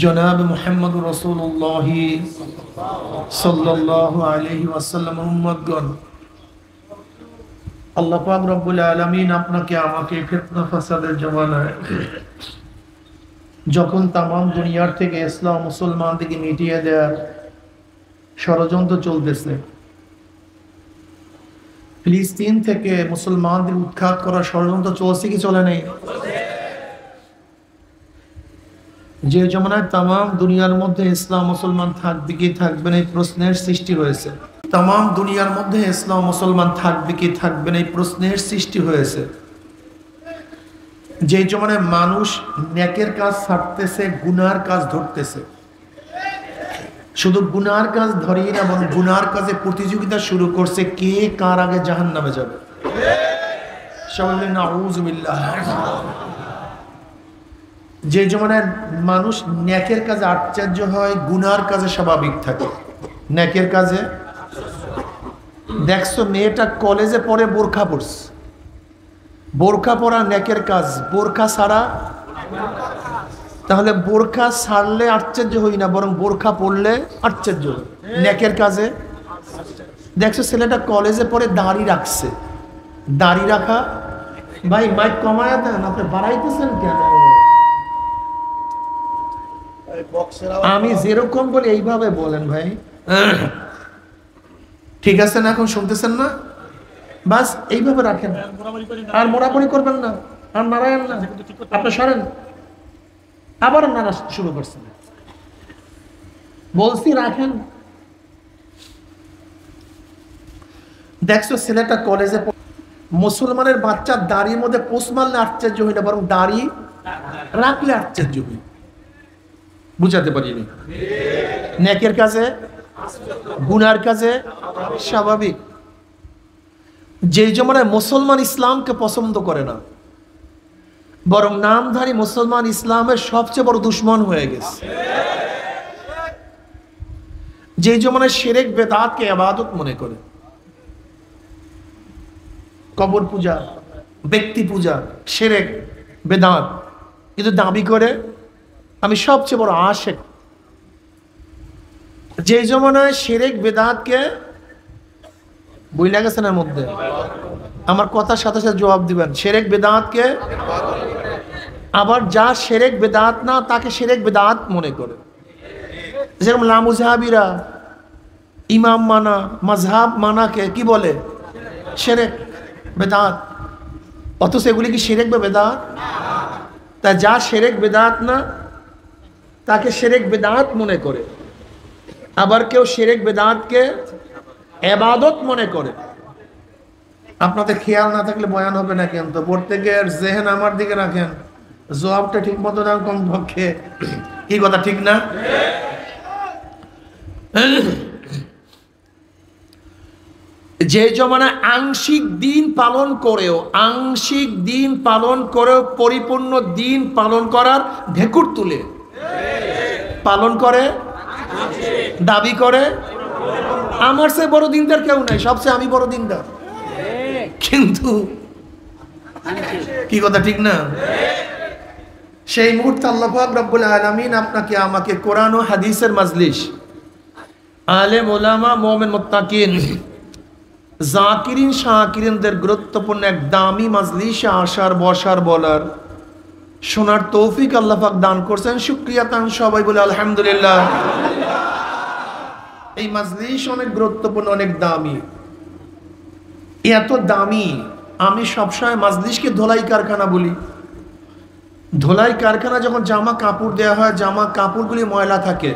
জনাব মুহাম্মদ রাসূলুল্লাহ সাল্লাল্লাহু আলাইহি ওয়াসাল্লাম উম্মতগণ, আল্লাহ পাক রব্বুল আলামিন আপনাকে আমাকে ফিতনা ফাসাদের জমানায় যখন তামাম দুনিয়ার থেকে ইসলাম মুসলমানদেরকে মিটিয়ে দেওয়ার ষড়যন্ত্র চলতেছে, ফিলিস্তিন থেকে মুসলমানদের উৎখাত করার ষড়যন্ত্র চলছে কি চলে নেই? যে জমানায় তামাম দুনিয়ার মধ্যে ইসলাম মুসলমান থাকবে কি থাকবে না এই প্রশ্নের সৃষ্টি হয়েছে। তামাম দুনিয়ার মধ্যে ইসলাম মুসলমান থাকবে কি থাকবে না এই প্রশ্নের সৃষ্টি হয়েছে। যে জমানায় মানুষ নেকের কাজ ছাড়তেছে, গুনার কাজ ধরতেছে। শুধু গুনার কাজ ধরেই না, বরং গুনার কাজে প্রতিযোগিতা শুরু করছে, কে কার আগে জাহান্নামে যাবে। সবাই বলেন নাউযু বিল্লাহ। যে জমানায় মানুষ নেকের কাজে আশ্চর্য হয়, গুনার কাজে স্বাভাবিক থাকে। নেকের কাজে দেখছো মেয়েটা কলেজে পড়ে বোরখা পরছে, বোরখা পরা নেকের কাজ, বোরখা ছাড়া। তাহলে বোরখা ছাড়লে আশ্চর্য হই না, বরং বোরখা পরলে আশ্চর্য হই নেকের কাজে। দেখছো ছেলেটা কলেজে পড়ে দাড়ি রাখছে, দাড়ি রাখা। ভাই মাইক কমায়া দেন, আপনি বাড়াইতেছেন কেন? আমি যেরকম বলি এইভাবে বলেন ভাই, ঠিক আছে না? এখন শুনতেছেন না? বাস এইভাবে রাখেন, আর মোড়ামুড়ি করবেন না, আর নারায়ণ না, আপনি সরেন। আবার নারা শুরু করছেন, বলছি রাখেন। দেখছো ছেলেটা কলেজে, মুসলমানের বাচ্চা দাড়ির মধ্যে পোষ মারলে আশ্চর্য হই না, বরং দাড়ি রাখলে আশ্চর্য হই। বুঝাতে পারিনি? নেকের কাজে গুনার কাজে স্বাভাবিক। যে জমানায় মুসলমান ইসলামকে পছন্দ করে না, বরং নামধারী মুসলমান ইসলামের সবচেয়ে বড় দুশ্মন হয়ে গেছে। যে জমানায় শিরক বেদাতকে ইবাদত মনে করে, কবর পূজা, ব্যক্তি পূজা, শিরক বেদাত, কিন্তু দাবি করে আমি সবচেয়ে বড় আশেক। যে জমানায় শিরক বেদাতকে বইলা গেছেন এর মধ্যে, আমার কথার সাথে সাথে জবাব দিবেন। শিরক বেদাতকে, আবার যা শিরক বেদাত না তাকে শিরক বেদাত মনে করে। যেরকম লামুজহাবিরা ইমাম মানা, মাযহাব মানাকে কি বলে? শিরক বেদাত। অথচ এগুলি কি শিরক বা বেদাত? তা যা শিরক বেদাত না তাকে শিরক বেদাত মনে করে। আবার কেউ শিরক বেদাতকে ইবাদত মনে করে। আপনাদের খেয়াল না থাকলে বয়ান হবে না, কিন্তু প্রত্যেকের জেহেন আমার দিকে রাখেন, জবাবটা ঠিক মতো দেন কমপক্ষে। কি কথা ঠিক না? যে জমানায় আংশিক দিন পালন করেও পরিপূর্ণ দিন পালন করার ঢেকুর তুলে পালন করে, দাবি করে আমার চেয়ে বড় দিনদার কেউ নাই, সবচেয়ে আমি বড় দিনদার। কিন্তু কি কথা ঠিক না? সেই মুহূর্তে আল্লাহ পাক রব্বুল আলামিন আপনাকে আমাকে কোরআন ও হাদিসের মাজলিস, আলেম ওলামা, মুমিন মুত্তাকিন, জাকিরিন শাকিরিনদের গুরুত্বপূর্ণ এক দামি মাজলিসে আসার, বসার, বলার, শোনার তৌফিক আল্লাহ পাক দান করছেন। শুকরিয়া তান সবাই বলে আলহামদুলিল্লাহ। এই মাজলিস অনেক গুরুত্বপূর্ণ, অনেক দামি। এত দামি, আমি সবসময় মাজলিসকে ধোলাই কারখানা বলি। ধোলাই কারখানা যখন জামা কাপড় দেওয়া হয়, জামা কাপড়গুলি ময়লা থাকে,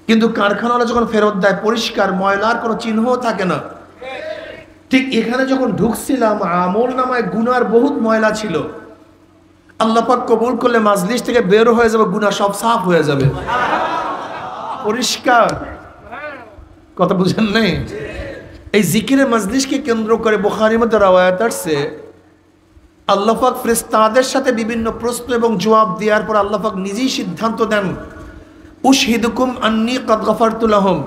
কিন্তু কারখানাওয়ালা যখন ফেরত দেয় পরিষ্কার, ময়লার কোনো চিহ্নও থাকে না। ঠিক এখানে যখন ঢুকছিলাম, আমল নামায় গুনার বহুত ময়লা ছিল। আল্লাহ পাক কবুল করলে মাজলিস থেকে বের হয়ে যাবে, গুনাহ সব সাফ হয়ে যাবে, পরিষ্কার। কথা বুঝেন নাই? এই জিকিরের মাজলিসকে কেন্দ্র করে বুখারীর মধ্যে রওয়ায়াত আছে, আল্লাহ পাক ফেরেশতাদের সাথে বিভিন্ন প্রশ্ন এবং জবাব দেওয়ার পর আল্লাহ পাক নিজেই সিদ্ধান্ত দেন, উশহিদুকুম আন্নী কাদ গাফারতু লাহুম।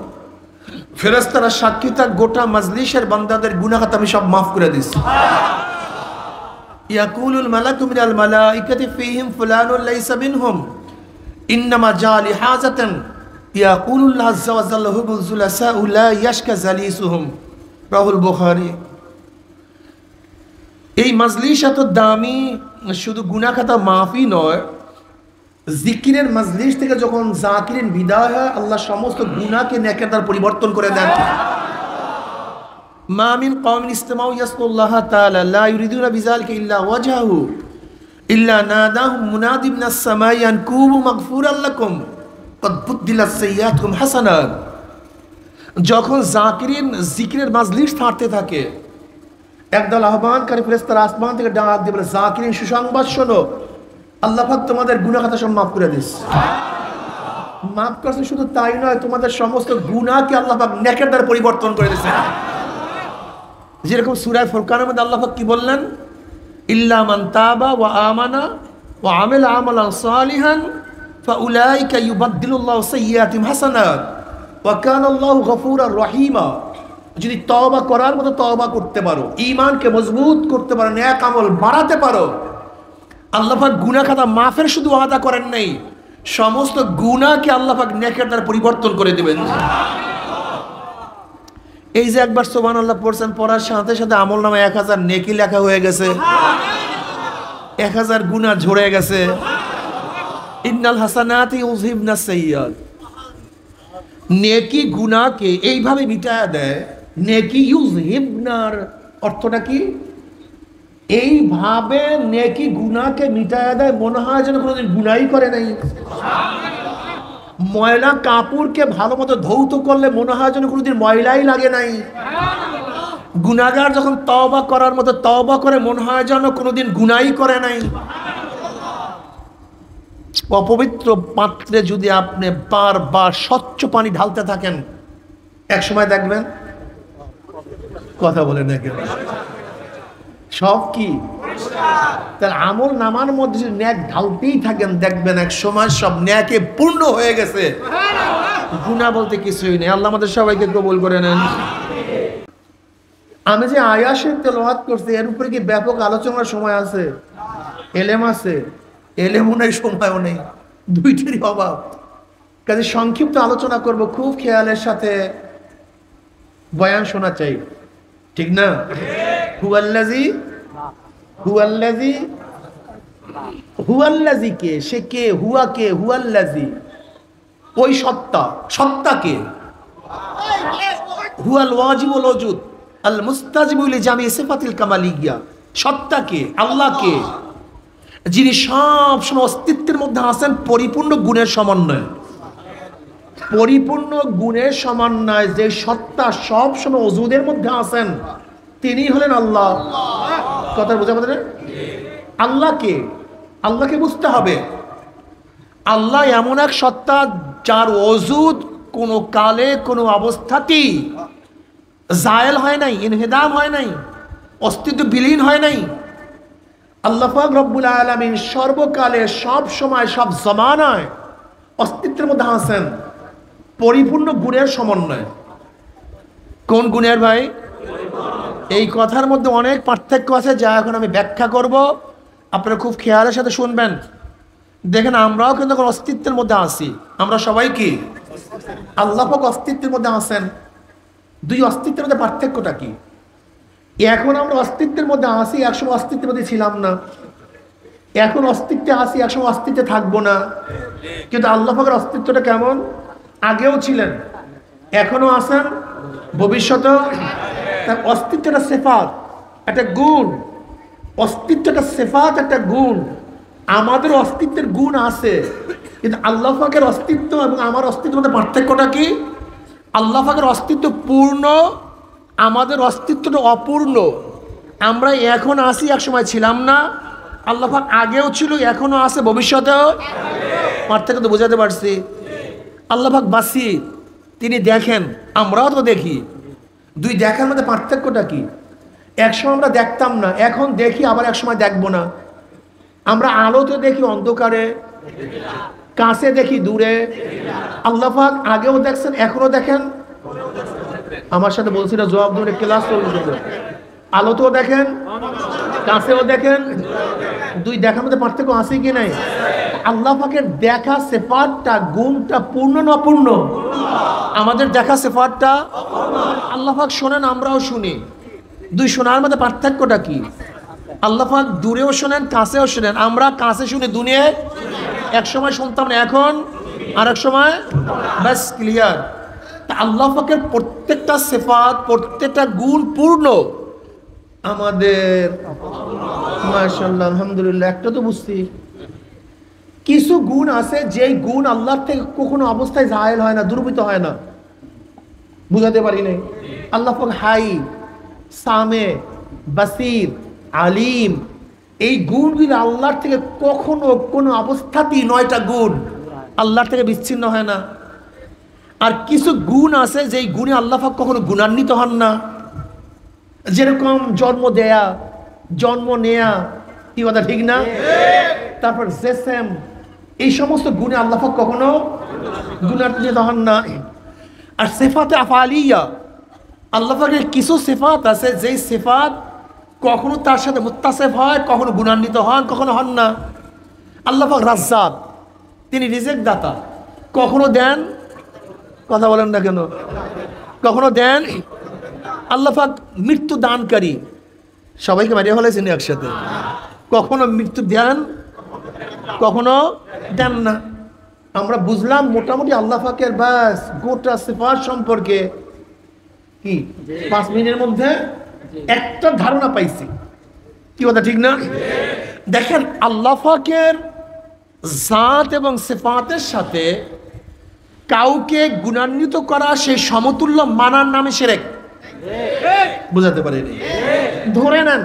ফেরেশতারা সাক্ষী থাক, গোটা মাজলিসের বান্দাদের গুনাহ আমি সব মাফ করে দিয়েছি। ইয়াকুলুল মালাকু মিনাল মালাইকাতি ফীহিম ফুলানুন লাইসা মিনহুম। ইন্নামা জালি হাজাতান ইয়াকুলুল্লাহ আযজা ওয়া জাল্লা হুবুল জুলাসা লা ইয়াশকা জালিসুহুম, রাহুল বুখারী। এই মজলিস এত দামি, শুধু গুনাহ খাতা মাফি নয়, জিকিরের মজলিস থেকে যখন জাকিরিন বিদায় হয় আল্লাহ সমস্ত গুনাহকে নেকের দ্বারা পরিবর্তন করে দেন। মা মিন কওমিন ইসতামাউ ইয়াসকুল্লাহ তাআলা লা ইউরিদুনা বিযালিকা ইল্লা ওয়াজহাহু ইল্লা নাদাহুম মুনাদি মিনাস সামাই আন কুবু মাগফুরাল লাকুম ক্বাদ বুদ্দিলাস সাইয়্যাতুকুম হাসানাত। যখন জাকিরিন জিকিরের মজলিস থাকতে থাকে, একদল আহ্বানকারী ফেরেশতারা আসমান থেকে ডাক দিয়ে বলে, জাকিরিন সুসংবাদ শোনো, আল্লাহ পাক তোমাদের গুনাহ খাতা সব মাফ করে দিয়েছে। মাফ করছে শুধু তাই নয়, তোমাদের সমস্ত গুনাহকে আল্লাহ পাক নেকের দ্বারা পরিবর্তন করে দিয়েছে। যেরকম সূরা ফুরকানের মধ্যে আল্লাহ পাক কি বললেন, ইল্লা মান তাবা ওয়া আমানা ওয়া আমিলা আমালান সালিহান ফাউলাইকা ইউবাদদিলুল্লাহু সাইয়্যাতিহিম হাসানাত ওয়া কানাল্লাহু গফুরার রহিমা। যদি তওবা করার মতো তওবা করতে পারো, ঈমানকে মজবুত করতে পারো, নেক আমল বাড়াতে পারো, আল্লাহ পাক গুনাহ খাতা মাফের শুধু ওয়াদা করেন নাই, সমস্ত গুনাহকে আল্লাহ পাক নেকের দ্বারা পরিবর্তন করে দিবেন। এই যে একবার সুবহানাল্লাহ পড়ছেন, পড়ার সাথে সাথে আমলনামায় 1000 নেকি লেখা হয়ে গেছে, 1000 গুনাহ ঝরে গেছে। ইন্নাল হাসানাতি ইউযহিবনাস সাইয়্যাত। নেকি গুনাহকে এইভাবে মিটায়া দেয়। নেকি ইউযহিবনার অর্থটা কি? এইভাবে নেকি গুনাহকে মিটায়া দেয়, মনে হয় যেন কোনোদিন গুনাহই করে নাই। ময়লা কাপড়কে ভালো মতো ধৌত করলে মনে হয় যেন কোনোদিন ময়লাই লাগে নাই। গুনাহগার যখন তওবা করার মতো তওবা করে, মনে হয় যেন কোনোদিন গুনাহই করে নাই। অপবিত্র পাত্রে যদি আপনি বারবার স্বচ্ছ পানি ঢালতে থাকেন, এক সময় দেখবেন, কথা বলে না কেন, সব কি তার আমল নামার মধ্যে যদি ন্যাক ঢালতেই থাকেন, দেখবেন এক সময় সব ন্যাকে পূর্ণ হয়ে গেছে, গুনাহ বলতে কিছুই নেই। আল্লাহ আমাদের সবাইকে কবুল করে নেন। আমি যে আয়াতের তেলাওয়াত করছি, এর উপরে কি ব্যাপক আলোচনার সময় আছে? এলেম আছে? এলেমও নেই, সময়ও নেই, দুইটারই অভাব। কাজে সংক্ষিপ্ত আলোচনা করব, খুব খেয়ালের সাথে বয়ান শোনা চাই, ঠিক না? হুয়াল্লাযী কে? সে কে? হুয়া কে? হুয়াল্লাযী, ওই সত্তা। সত্তা কে? হুয়াল ওয়াজিবুল ওজুদ আল মুস্তাজিবু লিজামি সিফাতিল কামালিয়্যা। সত্তা কে? আল্লাহ কে? যিনি সব সময় অস্তিত্বের মধ্যে আছেন, পরিপূর্ণ গুণের সমন্বয়। পরিপূর্ণ গুণের সমন্বয় যে সত্তা সব সময় ওজুদের মধ্যে আছেন, তিনি হলেন আল্লাহ। কথা বোঝা বলতে? আল্লাহকে, আল্লাহকে বুঝতে হবে। আল্লাহ এমন এক সত্তা যার ওজুদ কোনো কালে কোনো অবস্থাতেই জায়েল হয় নাই, ইনহিদাম হয় নাই, অস্তিত্ব বিলীন হয় নাই। আল্লাহ পাক রব্বুল আলামিন সর্বকালে, সব সময়, সব জমানায় অস্তিত্বের মধ্যে আছেন, পরিপূর্ণ গুণের সমন্বয়। কোন গুণের ভাই? এই কথার মধ্যে অনেক পার্থক্য আছে, যা এখন আমি ব্যাখ্যা করব, আপনারা খুব খেয়ালের সাথে শুনবেন। দেখেন, আমরাও কিন্তু এখন অস্তিত্বের মধ্যে আছি। আমরা সবাই কি? আল্লাহ পাক অস্তিত্বের মধ্যে আছেন। দুই অস্তিত্বের মধ্যে পার্থক্যটা কি? এখন আমরা অস্তিত্বের মধ্যে আছি, একসময় অস্তিত্বের মধ্যে ছিলাম না। এখন অস্তিত্বে আছি, একসময় অস্তিত্বে থাকবো না। কিন্তু আল্লাহ পাকের অস্তিত্বটা কেমন? আগেও ছিলেন, এখনো আছেন, ভবিষ্যতেও। তার অস্তিত্বটা সিফাত, একটা গুণ। অস্তিত্বটা সিফাত, একটা গুণ। আমাদের অস্তিত্বের গুণ আছে, কিন্তু আল্লাহ পাকের অস্তিত্ব এবং আমার অস্তিত্বের মধ্যে পার্থক্যটা কি? আল্লাহ পাকের অস্তিত্ব পূর্ণ, আমাদের অস্তিত্বটা অপূর্ণ। আমরা এখন আছি, এক সময় ছিলাম না। আল্লাহ পাক আগেও ছিল, এখনো আছে, ভবিষ্যতেও। পার্থক্য তো বোঝাতে পারছি। আল্লাহ পাক বাসি, তিনি দেখেন, আমরাও তো দেখি। দুই দেখার মধ্যে পার্থক্যটা কি? একসময় আমরা দেখতাম না, এখন দেখি, আবার একসময় দেখবো না। আমরা আলোতে দেখি, অন্ধকারে, কাছে দেখি, দূরে। আল্লাহ পাক আগেও দেখছেন, এখনো দেখেন। আমার সাথে বলছি না, জবাব ধরে ক্লাস চলবে। আলোতেও দেখেন, কাছেও দেখেন। দুই দেখার মধ্যে পার্থক্য আছে কি নাই? আল্লাহ পাকের দেখা সিফাতটা গুণটা পূর্ণ না অপূর্ণ? আমাদের দেখা সিফাতটা আল্লাহ পাক শোনেন, আমরাও শুনি। দুই শোনার মধ্যে পার্থক্যটা কি? আল্লাহ পাক দূরেও শোনেন, কাছেও শোনেন। আমরা কাছে শুনি, দুনিয়ায় এক সময় শুনতাম না, এখন আর এক সময় ব্যাস ক্লিয়ার। তা আল্লাহ পাকের প্রত্যেকটা সিফাত, প্রত্যেকটা গুণ পূর্ণ। আমাদের মাশাআল্লাহ আলহামদুলিল্লাহ একটা তো বুঝছি, কিছু গুণ আছে যেই গুণ আল্লাহর থেকে কখনো অবস্থায় জায়েল হয় না, দুর্বৃত হয় না। বুঝাতে পারি নাই? আল্লাহ পাক হাই, সামে, বাসির, আলিম, এই গুণগুলো আল্লাহর থেকে কখনো কোনো অবস্থাতেই 9টা গুণ আল্লাহর থেকে বিচ্ছিন্ন হয় না। আর কিছু গুণ আছে যেই গুণে আল্লাহ পাক কখনো গুণান্বিত হন না, যেরকম জন্ম দেয়া, জন্ম নেয়া, কি কথা ঠিক না? তারপর জেসেম, এই সমস্ত গুণে আল্লাহ পাক কখনো গুণান্বিত হন না। আর সিফাতে আফআলিয়া, আল্লাহ পাকের কিছু সিফাত আছে যেই সিফাত কখনো তার সাথে মুত্তাসিফ হয়, কখনো গুণান্বিত হন, কখনো হন না। আল্লাহ পাক রাজ্জাক, তিনি রিজিক দাতা, কখনো দেন, কথা বলেন না কেন, কখনো দেন। আল্লাহ পাক মৃত্যু দানকারী, সবাইকে মারিয়া ফেলেছেন একসাথে, কখনো মৃত্যু দেন, কখনো দেন না। আমরা বুঝলাম মোটামুটি আল্লাহ পাকের বাস গোটা সিফাত সম্পর্কে কি 5 মিনিটের মধ্যে একটা ধারণা পাইছি, কি কথা ঠিক না? দেখেন আল্লাহ পাকের জাত এবং সিফাতের সাথে কাউকে গুণান্বিত করা, সেই সমতুল্য মানার নামে শিরক। বুঝাতে পারিনি? ধরে নেন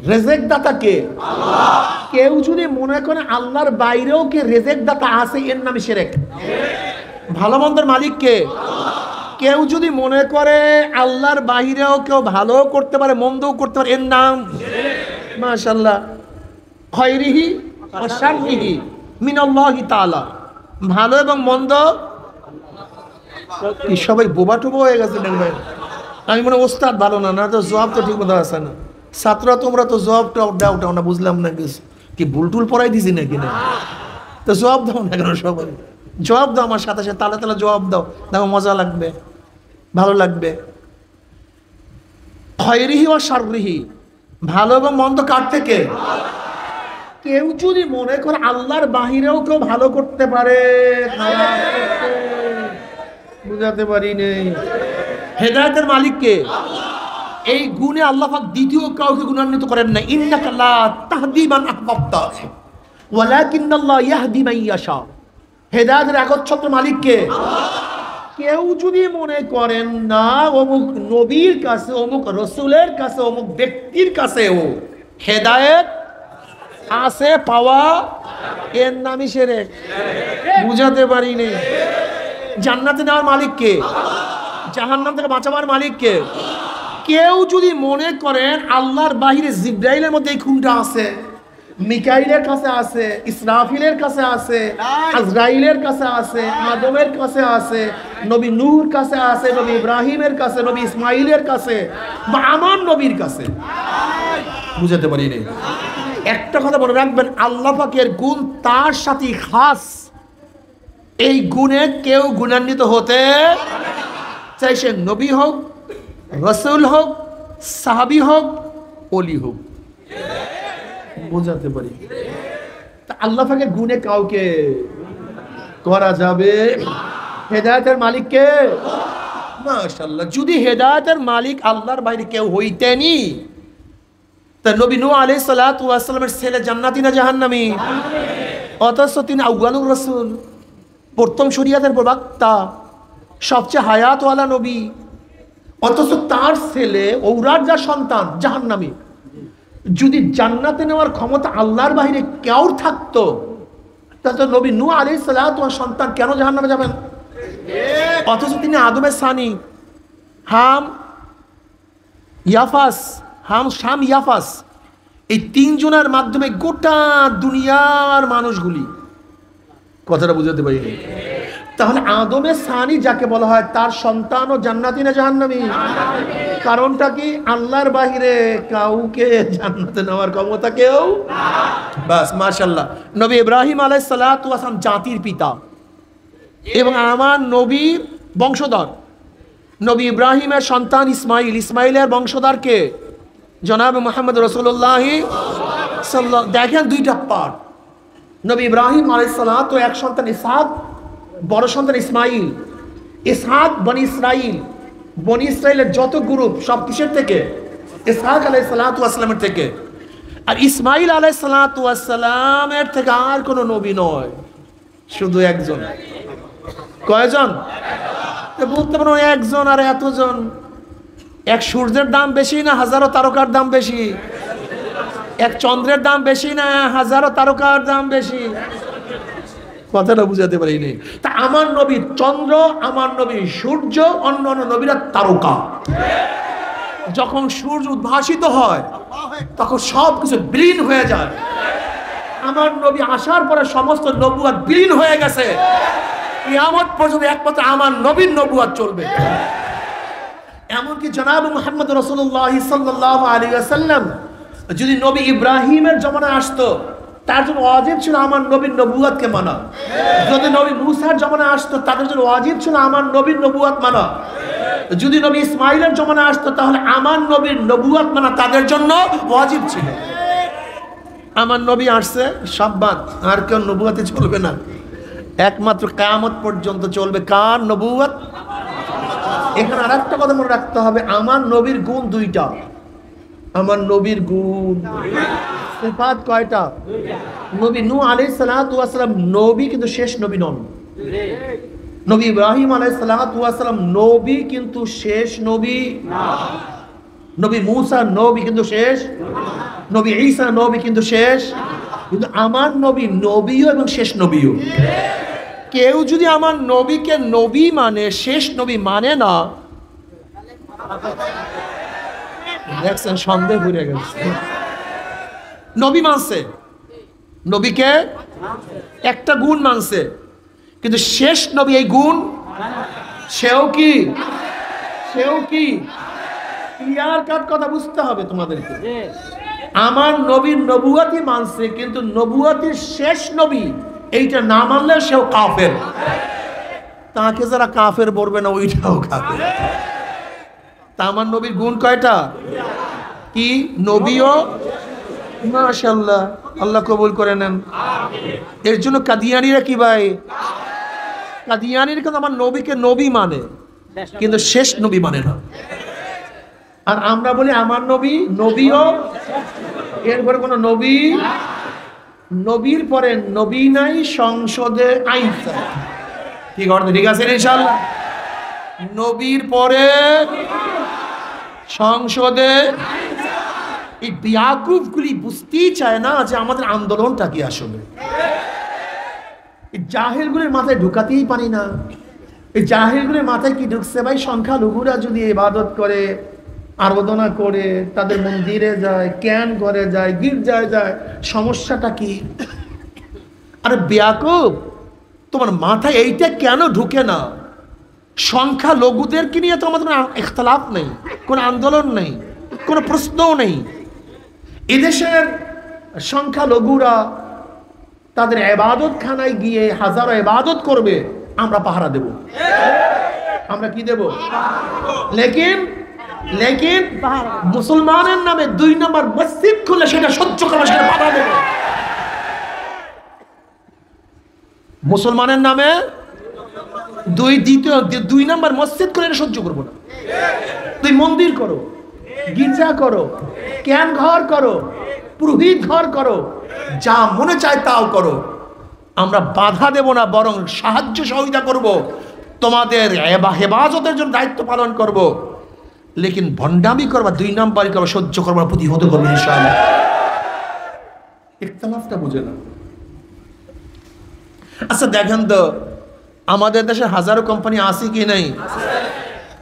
রেজেক দাতা কে? আল্লাহ। কেউ যদি মনে করে আল্লাহর বাইরেও কে রেজেক দাতা আছে, এর নামে শিরক। ভালো মন্দের মালিক কে? আল্লাহ। কেউ যদি মনে করে আল্লাহর বাইরেও কেউ ভালো করতে পারে, মন্দও করতে পারে, এর নাম মাশাআল্লাহ খায়রিহি ওয়া শাররিহি মিনাল্লাহি তাআলা। ভালো এবং মন্দ কি সবাই বোবা টোবা হয়ে গেছে? আমি মনে ওস্তাদ ভালো না, না তো জবাব তো ঠিক মতো আসে না। ছাত্ররা তোমরা তো জবাবটা দাও না, বুঝলাম না কি ভুলটুল পড়াই দিছি নাকি না? তো জবাব দাও না কেন? সবাই জবাব দাও, আমার সাথে সাথে তালে তালে জবাব দাও, দেখো মজা লাগবে, ভালো লাগবে। খায়রিহি ওয়া শাররিহি, ভালো এবং মন্দ কার থেকে? কেউ যদি মনে করে আল্লাহর বাহিরেও কেউ ভালো করতে পারে, বুঝাতে পারি নেই। হেদায়েতের মালিক কে? এই গুণে আল্লাহ পাক দ্বিতীয় কাউকে গুণান্বিত করেন না। ইন্নাকা লা তাহদি মান আহবাবতা ওয়ালাকিন্নাল্লাহ ইয়াহদি মান ইয়াশা। হেদায়েতের একচ্ছত্র মালিক কে? কেউ যদি মনে করেন না অমুক নবীর কাছে, অমুক রসুলের কাছে, অমুক ব্যক্তির কাছেও হেদায়েত আছে পাওয়া, এর নামই শিরক। বুঝাতে পারি নেই? জান্নাতে নেওয়ার মালিক কে? জাহান্নাম থেকে বাঁচাবার মালিক কে? কেউ যদি মনে করেন আল্লাহর বাহিরে জিব্রাইলের মধ্যে এই খুনটা আছে, মিকাইলের কাছে আছে, ইসরাফিলের কাছে আছে, আজরাইলের কাছে আছে, আদমের কাছে আছে, নবী নূহর কাছে আছে, নবী ইব্রাহিমের কাছে, নবী ইসমাইলের কাছে, বা আমার নবীর কাছে, বুঝাতে পারি নেই। একটা কথা মনে রাখবেন, আল্লাহ পাকের গুণ তার সাথে খাস। এই গুণে কেউ গুণান্বিত হতে চাই, সে নবী হোক, রসুল হোক, সাহাবী হোক, ওলি হোক। বোঝাতে পারি? তা আল্লাহ পাকের গুণে কাউকে করা যাবে? হেদায়েতের মালিক কে? মাশাআল্লাহ। যদি হেদায়েতের মালিক আল্লাহর বাইরে কেউ হইতেনি, তা নবী নূহ আলাইহিস সালাতু ওয়াস সালামের ছেলে জান্নাতি না জাহান্নামী? অথচ তিনি আউয়ালুর রাসূল, প্রথম শরীয়তের প্রবক্তা, সবচেয়ে হায়াতওয়ালা নবী, অথচ তার ছেলে ঔরার যা সন্তান জাহান্নামী। যদি জান্নাতে নেওয়ার ক্ষমতা আল্লাহর বাইরে কেউ থাকতো, তাহলে নবী নূহ আলাইহিস সালাতু ওয়াস সন্তান কেন জাহান্নামে যাবেন? অথচ তিনি আদমের সানি, হাম, ইয়াফাস, শাম, ইয়াফাস, এই 3 জনের মাধ্যমে গোটা দুনিয়ার মানুষগুলি, কথাটা বুঝাতে পারিনি, তাহলে আদমের সানি যাকে বলা হয় তার সন্তান ও জান্নাতি না জাহান্নামী? কারণটা কি? আল্লাহর বাহিরে কাউকে জান্নাতে নেওয়ার ক্ষমতা কেউ বাস। মাশাআল্লাহ। নবী ইব্রাহিম আলাইহিস সালাতু ওয়াস সালাম জাতির পিতা এবং আমার নবীর বংশধর। নবী ইব্রাহিমের সন্তান ইসমাইল, ইসমাইলের বংশধর কে? জনাব মুহাম্মদ রাসূলুল্লাহ সাল্লাল্লাহু। দেখেন দুইটা পার্ট। নবী ইব্রাহিম আলাইহিস সালাতু এক সন্তান ইসহাক, বড় সন্তান ইসমাইল। ইসহাক বনি ইসরাইল, বনি ইসরাইলের যত গ্রুপ সব কিসের থেকে? ইসহাক আলাইহিস সালাতু ওয়াস সালামের থেকে। আর ইসমাইল আলাইহিস সালাতু ওয়াস সালামের থেকে আর কোনো নবী নয়, শুধু একজন। কয়জন? বলতে পারো একজন। আর এতজন, এক সূর্যের দাম বেশি না হাজারো তারকার দাম বেশি? এক চন্দ্রের দাম বেশি না হাজারো তারকার দাম বেশি? কথাটা বুঝাতে পারিনি। তা আমার নবী চন্দ্র, আমার নবী সূর্য, অন্য অন্য নবীরা তারকা। যখন সূর্য উদ্ভাসিত হয় তখন সব কিছু বিলীন হয়ে যায়। আমার নবী আসার পরে সমস্ত নবুয়ত বিলীন হয়ে গেছে। কিয়ামত পর্যন্ত একমাত্র আমার নবীর নবুয়ত চলবে। এমনকি জনাব মুহাম্মদ রাসূলুল্লাহ সাল্লাল্লাহু আলাইহি ওয়াসাল্লাম যদি নবী ইব্রাহিমের জমানায় আসতো, তার জন্য ওয়াজিব ছিল আমার নবীর নবুয়তকে মানা। যদি নবী মুসার জমানায় আসতো, তাদের জন্য ওয়াজিব ছিল আমার নবীর নবুয়ত মানা। যদি নবী ইসমাইলের জমানায় আসতো, তাহলে আমার নবীর নবুয়ত মানা তাদের জন্য ওয়াজিব ছিল। আমার নবী আসছে, সব বাদ, আর কেউ নবুয়তে চলবে না। একমাত্র কিয়ামত পর্যন্ত চলবে কার নবুয়ত? এখানে আর একটা কথা মনে রাখতে হবে, আমার নবীর গুণ দুইটা। আমার নবীর গুণ সিফাত কয়টা? নবী নূহ আলাইহিস সালাতু ওয়াস সালাম নবী, কিন্তু শেষ নবী নন। নবী ইব্রাহিম আলাইহিস সালাতু ওয়াস সালাম নবী, কিন্তু শেষ নবী না। নবী মুসা নবী, কিন্তু শেষ। নবী ঈসা নবী, কিন্তু শেষ। কিন্তু আমার নবী নবীও এবং শেষ নবীও। কেউ যদি আমার নবীকে নবী মানে, শেষ নবী মানে না, দেখছেন সন্দেহ ঘুরে গেছে। নবী মানছে, নবীকে একটা গুণ মানছে, কিন্তু শেষ নবী এই গুণ সেও কি ক্লিয়ার কাট কথা বুঝতে হবে তোমাদেরকে। আমার নবীর নবুয়তই মানছে, কিন্তু নবুয়তের শেষ নবী এইটা না মানলে সেও কাফের। তাকে যারা কাফের বলবে না, ওইটাও কাফের। তা আমার নবীর গুণ কয়টা? কি? নবীও। মাশাআল্লাহ, আল্লাহ কবুল করে নেন। এর জন্য কাদিয়ানীরা কি ভাই? কাদিয়ানীরা কিন্তু আমার নবীকে নবী মানে, কিন্তু শেষ নবী মানে না। আর আমরা বলি আমার নবী নবীও, এরপরে কোনো নবী, নবীর পরে নবী নাই, সংসদে আইন। ঠিক আছে, ঠিক আছে ইনশাআল্লাহ। নবীর পরে সংসদে। এই বিয়াকুফগুলি বুঝতেই চায় না যে আমাদের আন্দোলনটা কি আসলে। এই জাহেলগুলির মাথায় ঢুকাতেই পারি না। এই জাহেলগুলির মাথায় কি ঢুকছে ভাই? সংখ্যালঘুরা যদি ইবাদত করে, আরাধনা করে, তাদের মন্দিরে যায়, ক্যান ঘরে যায়, গির্জায় যায়, সমস্যাটা কি? আরে বিয়াকুফ, তোমার মাথায় এইটা কেন ঢুকে না? সংখ্যালঘুদেরকে নিয়ে তো আমাদের কোনো ইখতিলাফ নেই, কোনো আন্দোলন নেই, কোনো প্রশ্নও নেই। এদেশের সংখ্যালঘুরা তাদের ইবাদত খানায় গিয়ে হাজারো ইবাদত করবে, আমরা পাহারা দেব। আমরা কি দেব? লেকিন মুসলমানের নামে 2 নম্বর মসজিদ খুলে সেটা সহ্য করা, সেটা বাধা দেব। মুসলমানের নামে 2 নম্বর মসজিদ করে সহ্য করবো না। তুই মন্দির করো, গির্জা করো, ক্যান ঘর করো, পুরোহিত ঘর করো, যা মনে চায় তাও করো, আমরা বাধা দেব না, বরং সাহায্য সহযোগিতা করব, তোমাদের হেফাজতের জন্য দায়িত্ব পালন করব। লেকিন ভণ্ডামি করবা, 2 নম্বরই করবা, সহ্য করবা, প্রতিহত করবো ইনশাআল্লাহ। ইখতিলাফটা বুঝে না। আচ্ছা দেখেন তো, আমাদের দেশে হাজারো কোম্পানি আছে কি নাই?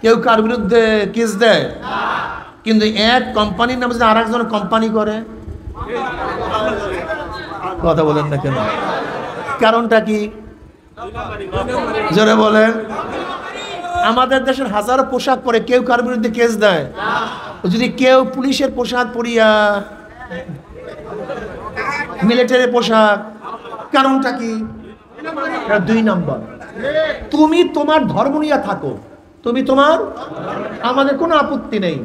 কেউ কার বিরুদ্ধে কেস দেয়, কিন্তু এক কোম্পানির নামে যদি আরেকজন কোম্পানি করে, কথা বলেন না কেন? কারণটা কি? জোরে বলেন। আমাদের দেশের হাজারো পোশাক পরে কেউ কার বিরুদ্ধে কেস দেয়? যদি কেউ পুলিশের পোশাক পরিয়া, মিলিটারি পোশাক, কারণটা কি? 2 নাম্বার। তুমি তোমার ধর্ম নিয়ে থাকো, তুমি তোমার, আমাদের কোনো আপত্তি নেই,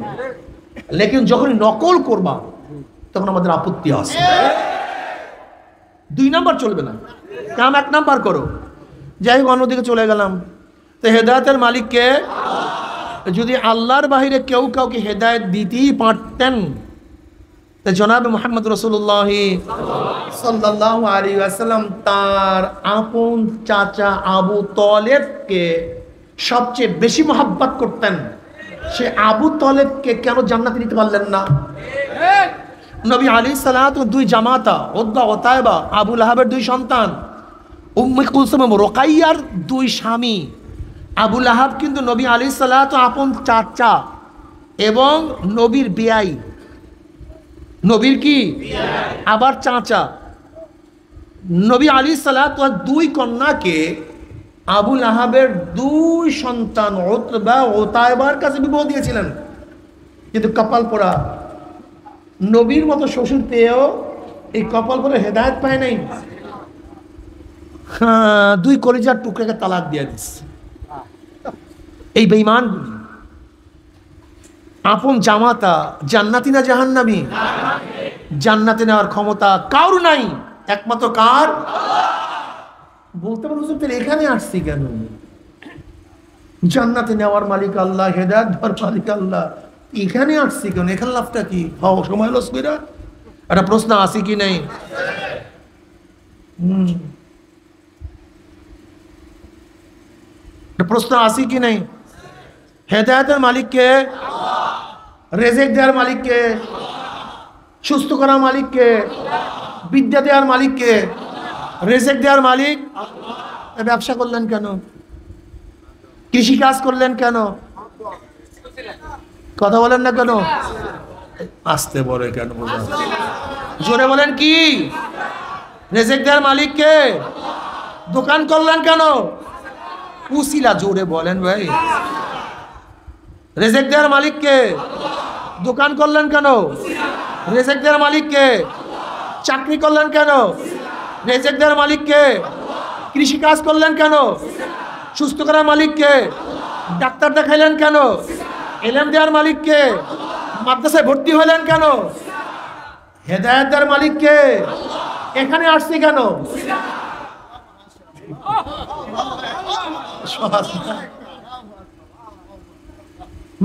লেকিন যখন নকল করবা তখন আমাদের আপত্তি আছে। 2 নাম্বার চলবে না, কাম 1 নাম্বার করো। যাই হোক, অন্যদিকে চলে গেলাম। তো হেদায়েতের মালিককে, যদি আল্লাহর বাহিরে কেউ কাউকে হেদায়েত দিতেই পারতেন, তো জনাবে মুহাম্মদ রাসূলুল্লাহ সাল্লাল্লাহু আলাইহি ওয়াসাল্লাম তার আপন চাচা আবু তালেবকে সবচেয়ে বেশি মহব্বত করতেন। সে আবু তালেবকে কেন জান্নাতে নিতে পারলেন না? নবী আলাইহিস সালাতু 2 জামাতা, উতবা ও তায়বা, আবু লাহাবের 2 সন্তান, উম্মে কুলসুম ও রুকাইয়ার 2 স্বামী। আবু লাহাব কিন্তু নবী আলাইহিস সালাতু আপন চাচা এবং নবীর বিয়াই, নবীর কি আবার চাচা। নবী আলাইহিস সালাতু 2 কন্যাকে আবু লাহাবের 2 সন্তান উতবা ও তায়বার কাছে বিবাহ দিয়েছিলেন, কিন্তু কপাল পোড়া, নবীর মতো শ্বশুর পেয়েও এই কপাল পোড়া হেদায়েত পায় নাই। 2 কলিজার টুকরাকে তালাক দিয়ে দিচ্ছে। এই বেঈমানগুলি আপন জামাতা জান্নাতি না জাহান্নামী? জান্নাতে নেওয়ার ক্ষমতা কারো নাই, একমাত্র কার? বলতে পারো হুজুর তাহলে এখানে আসছি কেন? জান্নাতে নেওয়ার মালিক আল্লাহ, হেদায়েত দেওয়ার মালিক আল্লাহ, এখানে আসছি কেন? এখানে লাভটা কি? সময় লস কইরা একটা প্রশ্ন আসি কি নাই? প্রশ্ন আসি কি নাই? হেদায়েতের মালিককে, রেজেক দেওয়ার মালিককে, সুস্থ করার মালিককে, বিদ্যা দেওয়ার মালিককে, রেজেক দেওয়ার মালিক। ব্যবসা করলেন কেন? কৃষি কাজ করলেন কেন? কথা বলেন না কেন? আসতে বলে কেন? জোরে বলেন কি? রেজেক দেওয়ার মালিককে। দোকান করলেন কেন? উসিলা, জোরে বলেন ভাই। রেজেক দেওয়ার মালিককে। দোকান করলেন কেন? রেজেক দেওয়ার মালিককে। চাকরি করলেন কেন? রেজেক দেওয়ার মালিককে। কৃষি কাজ করলেন কেন? সুস্থ করার মালিককে। ডাক্তার দেখাইলেন কেন? ইলম দেওয়ার মালিককে। মাদ্রাসায় ভর্তি হলেন কেন? হেদায়েত দেওয়ার মালিককে। এখানে আসছি কেন?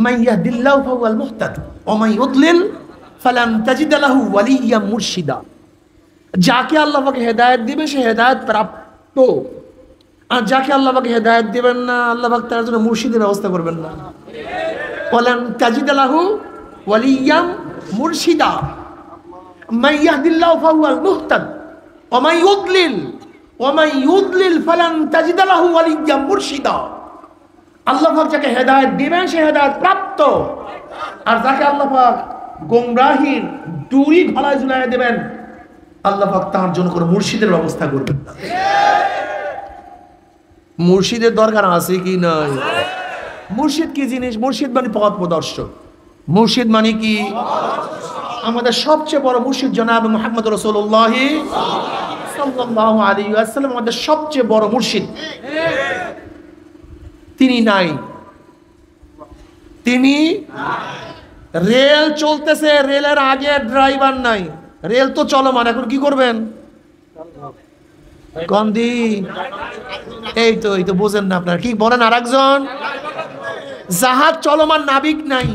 মান ইয়াহদিল্লাহু ফাহুয়াল মুহতাদ ওয়া মান ইউদ্লিল ফালান তাজিদ লাহু ওয়ালিয়্যাম মুরশিদা। যাকে আল্লাহ পাক হেদায়েত দিবে সে হেদায়েত প্রাপ্ত, আর যাকে আল্লাহ পাক হেদায়েত দিবেন না, আল্লাহ পাক তার জন্য মুর্শিদের ব্যবস্থা করবেন না। ফালান তাজিদ লাহু ওয়ালিয়্যাম মুরশিদা। মান ইয়াহদিল্লাহু ফাহুয়াল মুহতাদ ওয়া মান ইউদ্লিল ফালান তাজিদ লাহু ওয়ালিয়্যাম মুরশিদা। আল্লাহ পাক যাকে হেদায়েত দিবেন সে হেদায়েত প্রাপ্ত, আর যাকে আল্লাহ পাক গোমরাহির ডুরি গলায় ঝুলাইয়া দেবেন, আল্লাহ পাক তার জন্য কোনো মুর্শিদের ব্যবস্থা করবেন না। মুর্শিদের দরকার আছে কি নাই? মুর্শিদ কি জিনিস? মুর্শিদ মানে পথ প্রদর্শক। মুর্শিদ মানে কি? আমাদের সবচেয়ে বড় মুর্শিদ জনাব মুহাম্মদ রাসূলুল্লাহ সাল্লাল্লাহু আলাইহি ওয়াসাল্লাম আমাদের সবচেয়ে বড় মুর্শিদ। তিনি নাই, তিনি রেল চলতেছে, রেলের আগে ড্রাইভার নাই, রেল তো চলমান, এখন কি করবেন? গন্ধি এই তো বোঝেন না আপনারা, কি বলেন? আর একজন জাহাজ চলমান, নাবিক নাই,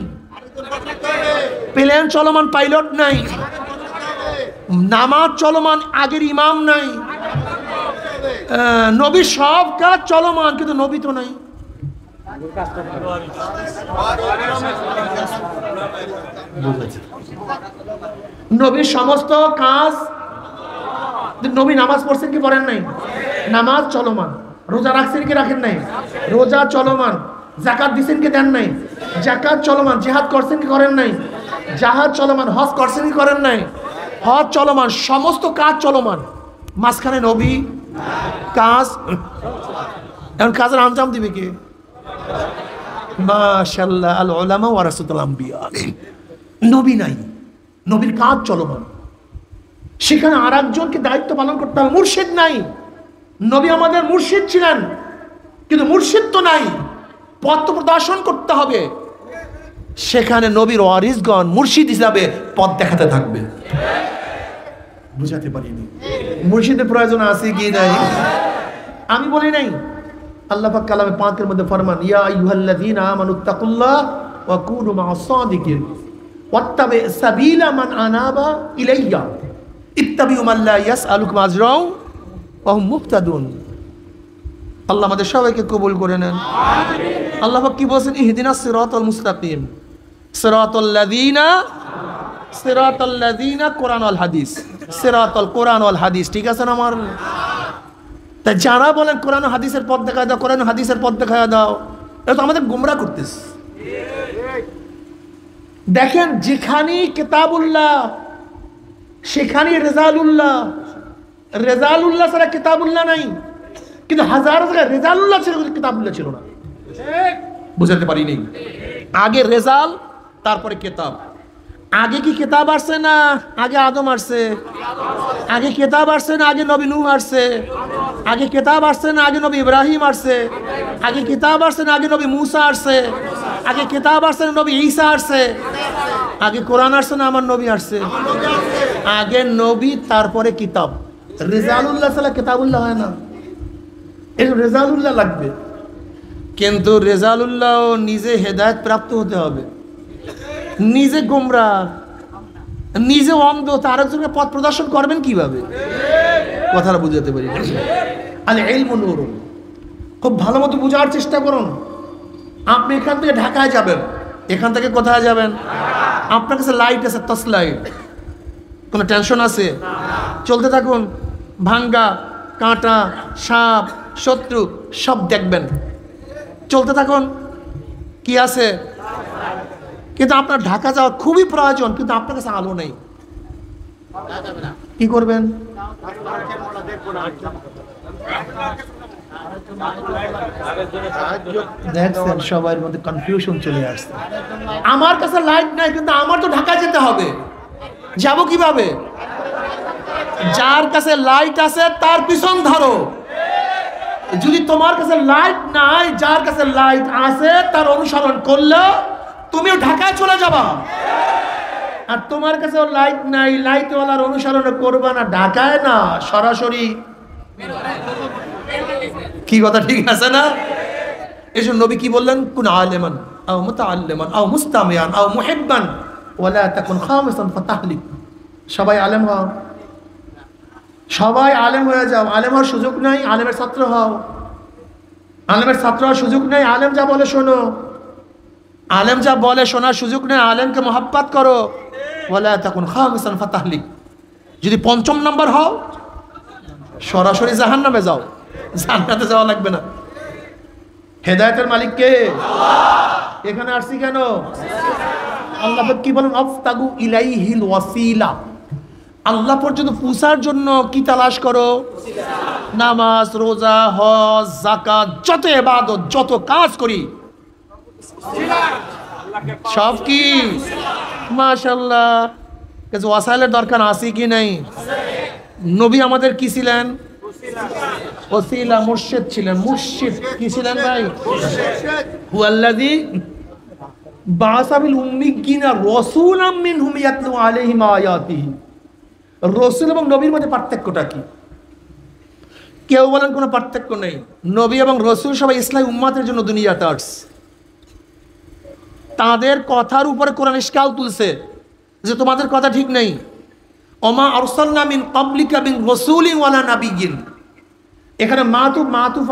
প্লেন চলমান, পাইলট নাই, নামাজ চলমান, আগের ইমাম নাই, নবী সব কাজ চলমান, কিন্তু নবী তো নাই। নবীর সমস্ত কাজ, নবী নামাজ পড়ছেন কি পড়েন নাই? নামাজ চলমান। রোজা রাখছেন কি রাখেন নাই? রোজা চলমান। যাকাত দিছেন কি দেন নাই? যাকাত চলমান। জিহাদ করছেন কি করেন নাই? জিহাদ চলমান। হজ করছেন কি করেন নাই? হজ চলমান। সমস্ত কাজ চলমান। মাঝখানে নবী, কাজ, এখন কাজের আঞ্জাম দিবে কে? মাশাআল্লাহ, আল উলামা ওয়ারাসাতুল আম্বিয়া। নবী নাই, নবীর কাজ চলমান, সেখানে আর একজনকে দায়িত্ব পালন করতে হবে। মুর্শিদ নাই, নবী আমাদের মুর্শিদ ছিলেন, কিন্তু মুর্শিদ তো নাই, পথ প্রদর্শন করতে হবে। সেখানে নবীর ওয়ারিসগণ মুর্শিদ হিসাবে পথ দেখাতে থাকবে। বুঝাতে পারিনি মুর্শিদের প্রয়োজন আছে কি নাই? আমি বলি নাই, আল্লাহ পাক কালামে পাকের মধ্যে ফরমান, ইয়া আইয়ুহাল্লাযীনা আমানুত্তাকুল্লাহ ওয়া কুনু মা'আস সাদিকিন ওয়াত্তাবি সাবিলা মান আনাবা ইলাইয়া ইত্তাবিউ মান লা ইয়াসআলুকুম আজরাও ওয়া হুম মুহতাদুন। আল্লাহ আমাদের সবাইকে কবুল করে নেন, আমিন। আল্লাহ পাক কি বলেন? ইহদিনাস সিরাতাল মুস্তাকিম সিরাতাল লাযীনা কোরআন ওয়াল হাদিস, সিরাতাল কোরআন ওয়াল হাদিস, ঠিক আছে না? আমার তাই যারা বলেন কোরআন হাদিসের পথ দেখায় দাও, কোরআন হাদিসের পথ দেখায় দাও, এটা তো আমাদের গোমরা করতেছে। দেখেন, যেখানেই কিতাবুল্লাহ সেখানেই রেজালুল্লাহ, রেজালুল্লাহ ছাড়া কিতাবুল্লাহ নাই, কিন্তু হাজার জায়গায় রেজালুল্লাহ ছিল, কিতাবুল্লাহ ছিল না। বুঝাতে পারিনি? আগে রেজাল, তারপরে কিতাব। আগে কি কিতাব আসছে না আগে আদম আসছে? আগে কিতাব আসছে না আগে নবী নূহ আসছে? আগে কিতাব আসছে না আগে নবী ইব্রাহিম আসছে? আগে কিতাব আসছে না আগে নবী মুসা আসছে? আগে কিতাব আসছে না নবী ঈসা আসছে? আগে কোরআন আসছে না আমার নবী আসছে? আগে নবী, তারপরে কিতাব। রেজালুল্লাহ ছাড়া কিতাবুল্লাহ হয় না, এই রেজালুল্লাহ লাগবে। কিন্তু রেজালুল্লাহ নিজে হেদায়েত প্রাপ্ত হতে হবে, নিজে গোমরা, নিজে অন্ধ, তার একজনকে পথ প্রদর্শন করবেন কিভাবে? কথাটা বুঝাতে পারি। আল ইলমু নূরুন, খুব ভালো মতো বোঝার চেষ্টা করুন। আপনি এখান থেকে ঢাকায় যাবেন, এখান থেকে কোথায় যাবেন? আপনার কাছে লাইট আছে, টর্চ লাইট, কোনো টেনশন আছে? চলতে থাকুন, ভাঙ্গা, কাঁটা, সাপ, শত্রু সব দেখবেন, চলতে থাকুন। কি আছে? কিন্তু আপনার ঢাকা যাওয়া খুবই প্রয়োজন, কিন্তু আপনার কাছে আলো নেই, কি করবেন? দেখছেন, সবার মধ্যে কনফিউশন চলে আসছে। আমার কাছে লাইট নাই, কিন্তু আমার তো ঢাকা যেতে হবে, যাব কিভাবে? যার কাছে লাইট আছে তার পিছন ধরো। যদি তোমার কাছে লাইট নাই, যার কাছে লাইট আছে তার অনুসরণ করলে তুমিও ঢাকায় চলে যাবা। আর তোমার কাছে লাইট নাই, লাইটওয়ালার অনুসরণ করবা না, ঢাকায় না, সরাসরি। কি কথা ঠিক আছে না? এজন্য নবী কি বললেন? কুন আলিমান আও মুতাআল্লিমান আও মুস্তামিয়ান আও মুহিব্বান ওয়ালা তাকুন খামিসান ফাতাহলিক। সবাই আলেম হও, সবাই আলেম হয়ে যাও। আলেম হওয়ার সুযোগ নাই, আলেমের ছাত্র হও। আলেমের ছাত্র হওয়ার সুযোগ নেই, আলেম যা বলে শোনো। আলেম যা বলে শোনার সুযোগ নেই, আলেমকে মহাব্বত করো। ওয়ালা তাকুন খামিসান ফাতাহলিক। যদি পঞ্চম নাম্বার হও, সরাসরি জাহান্নামে যাও, জান্নাতে যাওয়া লাগবে না। হেদায়েতের মালিক কে? আল্লাহ। এখানে আসছি কেন? আল্লাহ কি বলেন? আফতাগু ইলাইহিল ওয়াসিলা। আল্লাহ পর্যন্ত পৌঁছার জন্য কি তালাশ করো? নামাজ, রোজা, হজ, যাকাত, যত ইবাদত, যত কাজ করি সব কি? মাশাআল্লাহ। কিছু ওয়াসাইলের দরকার আছে কি নাই? নবী আমাদের কি ছিলেন? ওসিলা, মুর্শিদ ছিলেন। মুর্শিদ কি ছিলেন ভাই? হুয়াল্লাযী বাআসা বিল উম্মিয়িনা রাসূলাম মিনহুম ইয়াতলু আলাইহিম আয়াতিহি। রাসূল এবং নবীর মধ্যে পার্থক্যটা কি? কেউ বলেন কোনো পার্থক্য নেই। নবী এবং রাসূল সবাই ইসলামী উম্মতের জন্য দুনিয়াতে আসছে। তাদের কথার উপরে কোরআন ইশকাল তুলছে যে তোমাদের কথা ঠিক নেই। ওমা আরসালনা মিন ক্বাবলিকা মিন রাসূলিন ওয়ালা নাবিয়্যিন। এখানে মাতুফ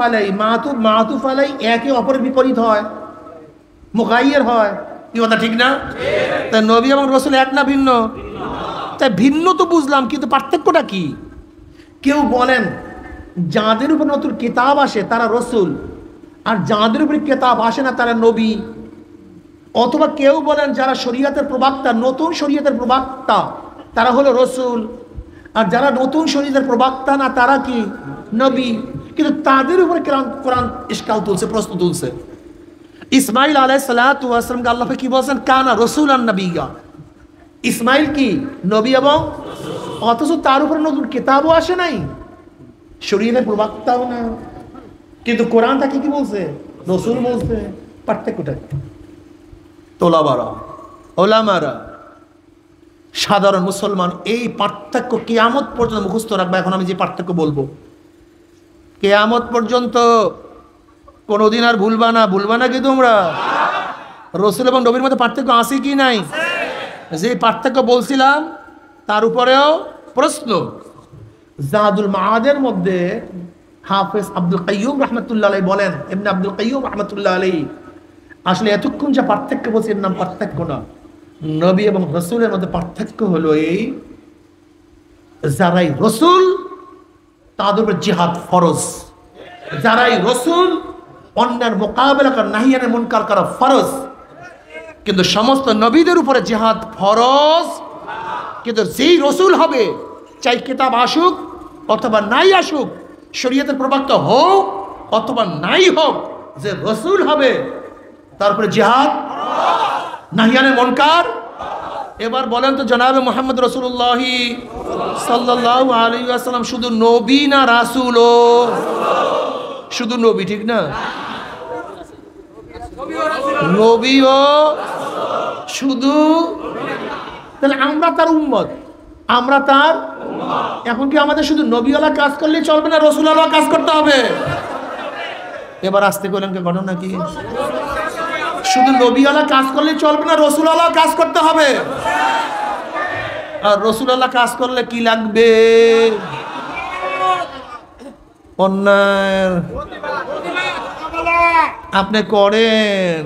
আলাই একে অপরের বিপরীত হয়, মুগাইয়্যির হয়। কি কথা ঠিক না? তাই নবী এবং রাসূল এক না ভিন্ন? তাই ভিন্ন তো বুঝলাম, কিন্তু পার্থক্যটা কি? কেউ বলেন যাদের উপর নতুন কিতাব আসে তারা রাসূল, আর যাদের উপরে কিতাব আসে না তারা নবী। অথবা কেউ বলেন যারা শরীয়তের প্রবক্তা, নতুন শরীয়তের প্রবক্তা, তারা হলো রাসূল। আর যারা নতুন শরীরের প্রবক্তা না তারা কি নবী, কিন্তু তাদের উপরে কোরআন ইশকাল তুলছে, প্রশ্ন তুলছে। ইসমাইল আলাইহিস সালাতু ওয়াস সালামকে আল্লাহ কি বলেন? কানা রাসূলান নাবিয়্যা। ইসমাইল কি নবী, এবং অথচ তার উপরে নতুন কিতাবও আসে নাই, শরীরের প্রবক্তাও না, কিন্তু কোরআন তাকে কি বলছে? রাসূল বলছে। পার্থক্যটা তোলাবারা ওলামারা সাধারণ মুসলমান এই পার্থক্য কিয়ামত পর্যন্ত মুখস্থ রাখবে। এখন আমি যে পার্থক্য বলবো কিয়ামত পর্যন্ত কোনোদিন আর ভুলবা না কি তোমরা? রাসূল এবং নবীর মধ্যে পার্থক্য আছে কি নাই? যে পার্থক্য বলছিলাম তার উপরেও প্রশ্ন। জাদুল মাআদের মধ্যে হাফেজ আব্দুল কাইয়ুম রাহমাতুল্লাহ আলাইহি বলেন, ইবনে আব্দুল কাইয়ুম রাহমাতুল্লাহ আলাইহি, আসলে এতক্ষণ যে পার্থক্য বলছি এর নাম পার্থক্য না, নবী এবং রাসূলের মধ্যে পার্থক্য হলো এই, যারাই রাসূল তাদের উপর জিহাদ ফরজ, যারাই রাসূল অন্যের মোকাবেলা করা, নাহিয়ানে মুনকার করা ফরজ, কিন্তু সমস্ত নবীদের উপরে জিহাদ ফরজ। কিন্তু যেই রাসূল হবে, চাই কিতাব আসুক অথবা নাই আসুক, শরীয়তের প্রবক্তা হোক অথবা নাই হোক, যে রাসূল হবে তারপরে জিহাদ, নাহিয়ানে মুনকার। এবার বলেন তো জনাবে মুহাম্মদ রাসূলুল্লাহ সাল্লাল্লাহু আলাইহি ওয়াসাল্লাম শুধু নবী না রাসূলও? শুধু নবী, ঠিক না? নবীও শুধু, তাহলে আমরা তার উম্মত, আমরা তার। এখন কি আমাদের শুধু নবীওয়ালা কাজ করলেই চলবে না, রাসূলওয়ালা কাজ করতে হবে? এবার আসতে করলেন কে ঘটনা কি? শুধু নবীওয়ালা কাজ করলেই চলবে না, রাসূলওয়ালা কাজ করতে হবে। আর রাসূলওয়ালা কাজ করলে কি লাগবে? অন্যায় আপনি করেন,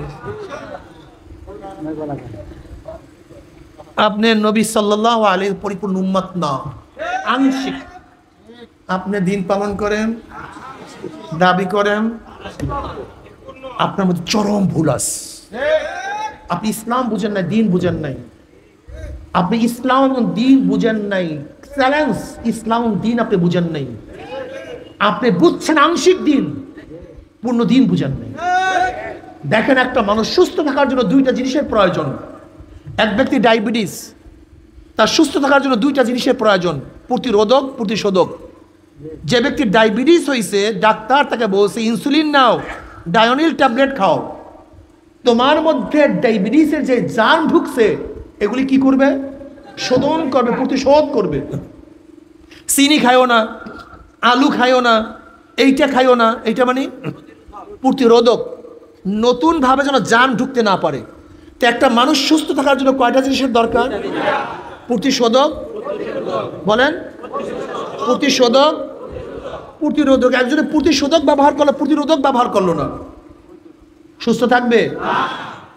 আপনি নবী সাল্লাল্লাহু আলাইহি পরিপূর্ণ উম্মত না, আংশিক। আপনি দিন পালন করেন, দাবি করেন, আপনার মধ্যে চরম ভুল আছে। আপনি ইসলাম বুঝেন নাই, দিন বুঝেন নাই। আপনি ইসলাম এবং দিন বুঝেন নাই, চ্যালেঞ্জ, ইসলাম দিন আপনি বুঝেন নাই। আপনি বুঝছেন আংশিক দিন, পূর্ণ দিন বুঝেন নাই। দেখেন, একটা মানুষ সুস্থ থাকার জন্য দুইটা জিনিসের প্রয়োজন। এক ব্যক্তি ডায়াবেটিস, তার সুস্থ থাকার জন্য দুইটা জিনিসের প্রয়োজন, প্রতিরোধক, প্রতিশোধক। যে ব্যক্তির ডায়াবেটিস হয়েছে, ডাক্তার তাকে বলছে ইনসুলিন নাও, ডায়োনিল ট্যাবলেট খাও। তোমার মধ্যে ডায়াবেটিসের যে জার্ম ঢুকছে, এগুলি কি করবে? শোধন করবে, প্রতিশোধ করবে। চিনি খাইও না, আলু খাইও না, এইটা খাইও না, এইটা মানে প্রতিরোধক, নতুনভাবে যেন জার্ম ঢুকতে না পারে। তো একটা মানুষ সুস্থ থাকার জন্য কয়টা জিনিসের দরকার? প্রতিশোধক, বলেন, প্রতিশোধক, প্রতিরোধক। একজনে প্রতিশোধক ব্যবহার করলো, প্রতিরোধক ব্যবহার করলো না, সুস্থ থাকবে?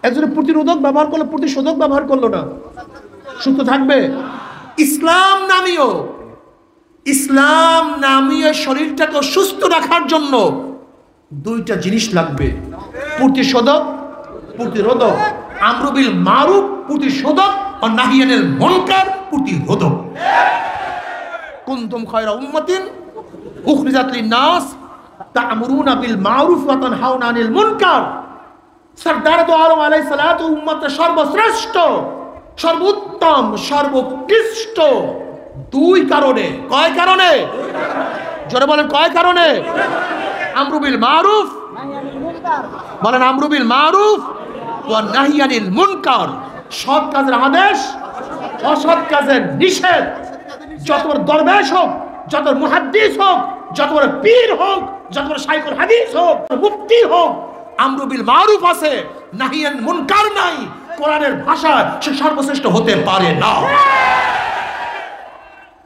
একজনে প্রতিরোধক ব্যবহার করলো, প্রতিশোধক ব্যবহার করলো না, সুস্থ থাকবে? ইসলাম নামীয় শরীরটাকে সুস্থ রাখার জন্য দুইটা জিনিস লাগবে, প্রতিশোধক, প্রতিরোধক। আমরু বিল মারুফ প্রতিশোধক, আর নাহি আনিল মুনকার প্রতিরোধক। কুনতুম খায়রা উম্মাতিন উখরিজাত লিন-নাস তা'মুরুনা বিল মারুফ ওয়া তানহাউনা আনিল মুনকার। সরদার দো আলম আলাইহিস সালাতু উম্মতের সর্বশ্রেষ্ঠ, সর্বোত্তম, সর্বোৎকৃষ্ট দুই কারণে। কয় কারণে? জোরে বলেন, কয় কারণে? আমরু বিল মারুফ, বলেন আমরু বিল মারুফ ওয়া নাহি আনিল মুনকার। সৎ কাজের আদেশ, অসৎ কাজের নিষেধ। যত বড় দরবেশ হোক, যত বড় মুহাদ্দিস হোক, যত বড় পীর হোক, যত বড় শাইখুল হাদিস হোক, মুফতি হোক, আমরু বিল মারুফ আছে, নাহি আনিল মুনকার নাই। কোরআনের ভাষায় সে সর্বশ্রেষ্ঠ হতে পারে না।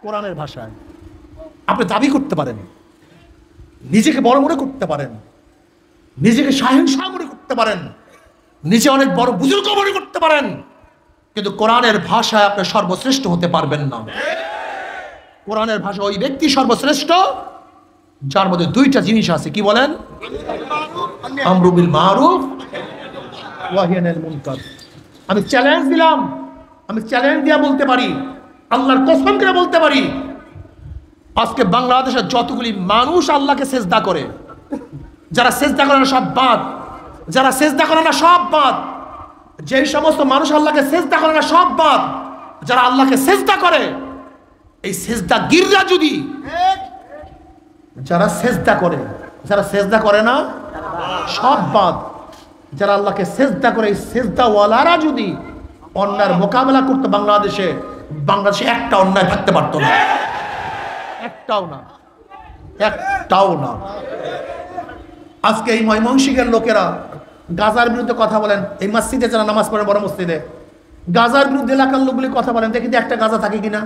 কোরআনের ভাষায় আপনি দাবি করতে পারেন, নিজেকে বড় মনে করতে পারেন, নিজেকে শাহেনশাহ মনে করতে পারেন, নিজে অনেক বড় বুজুর্গ মনে করতে পারেন, কিন্তু কোরআনের ভাষায় আপনি সর্বশ্রেষ্ঠ হতে পারবেন না। কোরআনের ভাষা ওই ব্যক্তি সর্বশ্রেষ্ঠ যার মধ্যে দুইটা জিনিস আছে। কি বলেন? আমরু বিল মারুফ ওয়া নাহি আনিল মুনকার। আমি চ্যালেঞ্জ দিলাম, আমি চ্যালেঞ্জ দিয়া বলতে পারি, আল্লাহর কসম করে বলতে পারি, আজকে বাংলাদেশের যতগুলি মানুষ আল্লাহকে সেজদা করে, যারা সেজদা করে না সব বাদ, যারা সেজদা করে না সব বাদ, যেই সমস্ত মানুষ আল্লাহকে সেজদা করে না সব বাদ, যারা আল্লাহকে সেজদা করে, এই সেজদা গিররা যদি, যারা সেজদা করে, যারা সেজদা করে না সব বাদ, যারা আল্লাহকে সেজদা করে, এই সেজদা ওয়ালারা যদি অন্যায়ের মোকাবেলা করতে বাংলাদেশে একটা অন্যায় থাকতে পারতো না, একটাও না, একটাও না। আজকে এই ময়মনসিংহের লোকেরা গাজার বিরুদ্ধে কথা বলেন, এই মসজিদে যারা নামাজ পড়ে বড় মসজিদে, গাজার বিরুদ্ধে এলাকার লোকগুলি কথা বলেন, দেখি একটা গাজা থাকে কিনা।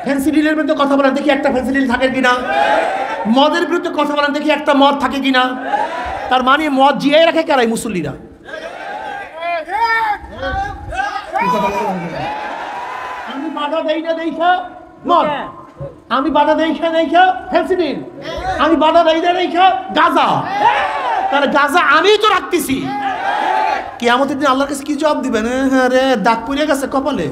ফেন্সিডিলের বিরুদ্ধে কথা বলেন, দেখি একটা ফেন্সিডিল থাকে কিনা। মদের বিরুদ্ধে কথা বলেন, দেখি একটা মদ থাকে কিনা। তার মানে মদ জিয়ে রাখে কারাই মুসল্লিরা। আমি বাধা দেই না দেখা মদ, আমি বাধা দেই না ফেন্সিডিল, আমি বাধা দেই না দেখা গাজা। তাহলে গাজা আমি তো রাখতেছি, কিয়ামতের দিন আল্লাহর কাছে কি জবাব দিবেন? হ্যাঁ রে, দাগ পড়ে গেছে কপালে,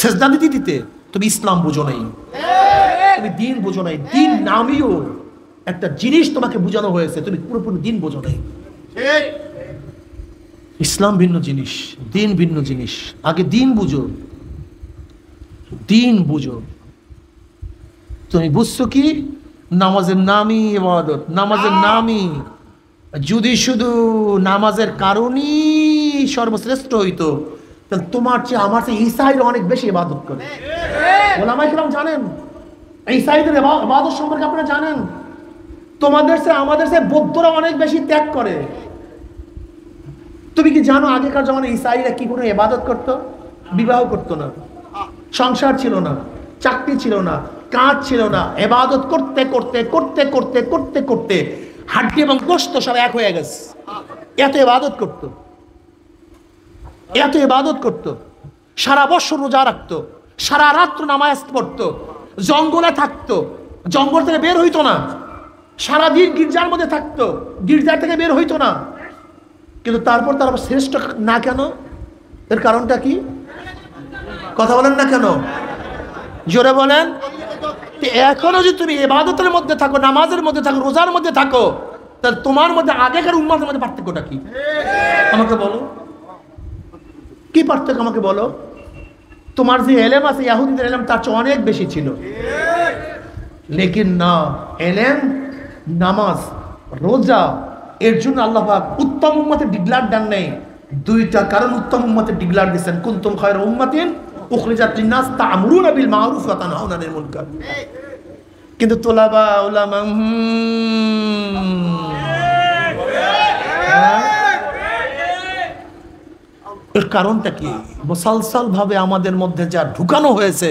সেজদা দিতে দিতে। তুমি ইসলাম বুঝো নাই, তুমি দিন বুঝো নাই। দিন নামিও একটা জিনিস তোমাকে বুঝানো হয়েছে, তুমি পুরোপুরি দিন বুঝো নাই। ইসলাম ভিন্ন জিনিস, দিন ভিন্ন জিনিস। আগে দিন বুঝো, দিন বুঝো। তুমি বুঝছো কি? নামাজের নামই ইবাদত, নামাজের নামই। যদি শুধু নামাজের কারণেই সর্বশ্রেষ্ঠ হইতো, তাহলে তোমার চেয়ে আমার চেয়ে ঈসাইরা অনেক বেশি ইবাদত করে। ওলামায়ে কেরাম জানেন, ঈসাইদের ইবাদত সম্পর্কে আপনারা জানেন। তোমাদের চেয়ে আমাদের চেয়ে বৌদ্ধরা অনেক বেশি ত্যাগ করে। তুমি কি জানো আগেকার জমানায় ঈসাইরা কি করে ইবাদত করতো? বিবাহ করতো না, সংসার ছিল না, চাকরি ছিল না, কাজ ছিল না। ইবাদত করতে করতে করতে করতে করতে করতে হাড্ডি এবং গোশত সব এক হয়ে গেছে। এত ইবাদত করতো, এত ইবাদত করতো। সারা বছর রোজা রাখতো, সারা রাত্র নামাজ পড়তো, জঙ্গলে থাকতো, জঙ্গল থেকে বের হইতো না, সারাদিন গির্জার মধ্যে থাকতো, গির্জার থেকে বের হইতো না। কিন্তু তারপর তার শ্রেষ্ঠ না কেন? এর কারণটা কি? কথা বলেন না কেন? জোরে বলেন। এখনো যদি তুমি ইবাদতের মধ্যে থাকো, নামাজের মধ্যে থাকো, রোজার মধ্যে থাকো, তাহলে তোমার মধ্যে আগেকার উম্মতের মধ্যে পার্থক্যটা কি? আমাকে বলো, কি পার্থক্য আমাকে বলো। তোমার যে এলেম আছে ইহুদিদের এলেম তার চেয়ে অনেক বেশি ছিল। লেকিন না, এলেম, নামাজ, রোজা, এর জন্য আল্লাহ পাক উত্তম উম্মতের ডিক্লার দেন নাই। দুইটা কারণ উত্তম উম্মতের ডিক্লার দিয়েছেন, কুনতুম খায়রা উম্মাতিন উখরিজাত লিন-নাস তা'মুরুনা বিল মা'রুফ ওয়া তানহাউনা আনিল মুনকার। কিন্তু তোলাবা উলামা এর কারণটা কি? মুসালসাল ভাবে আমাদের মধ্যে যা ঢুকানো হয়েছে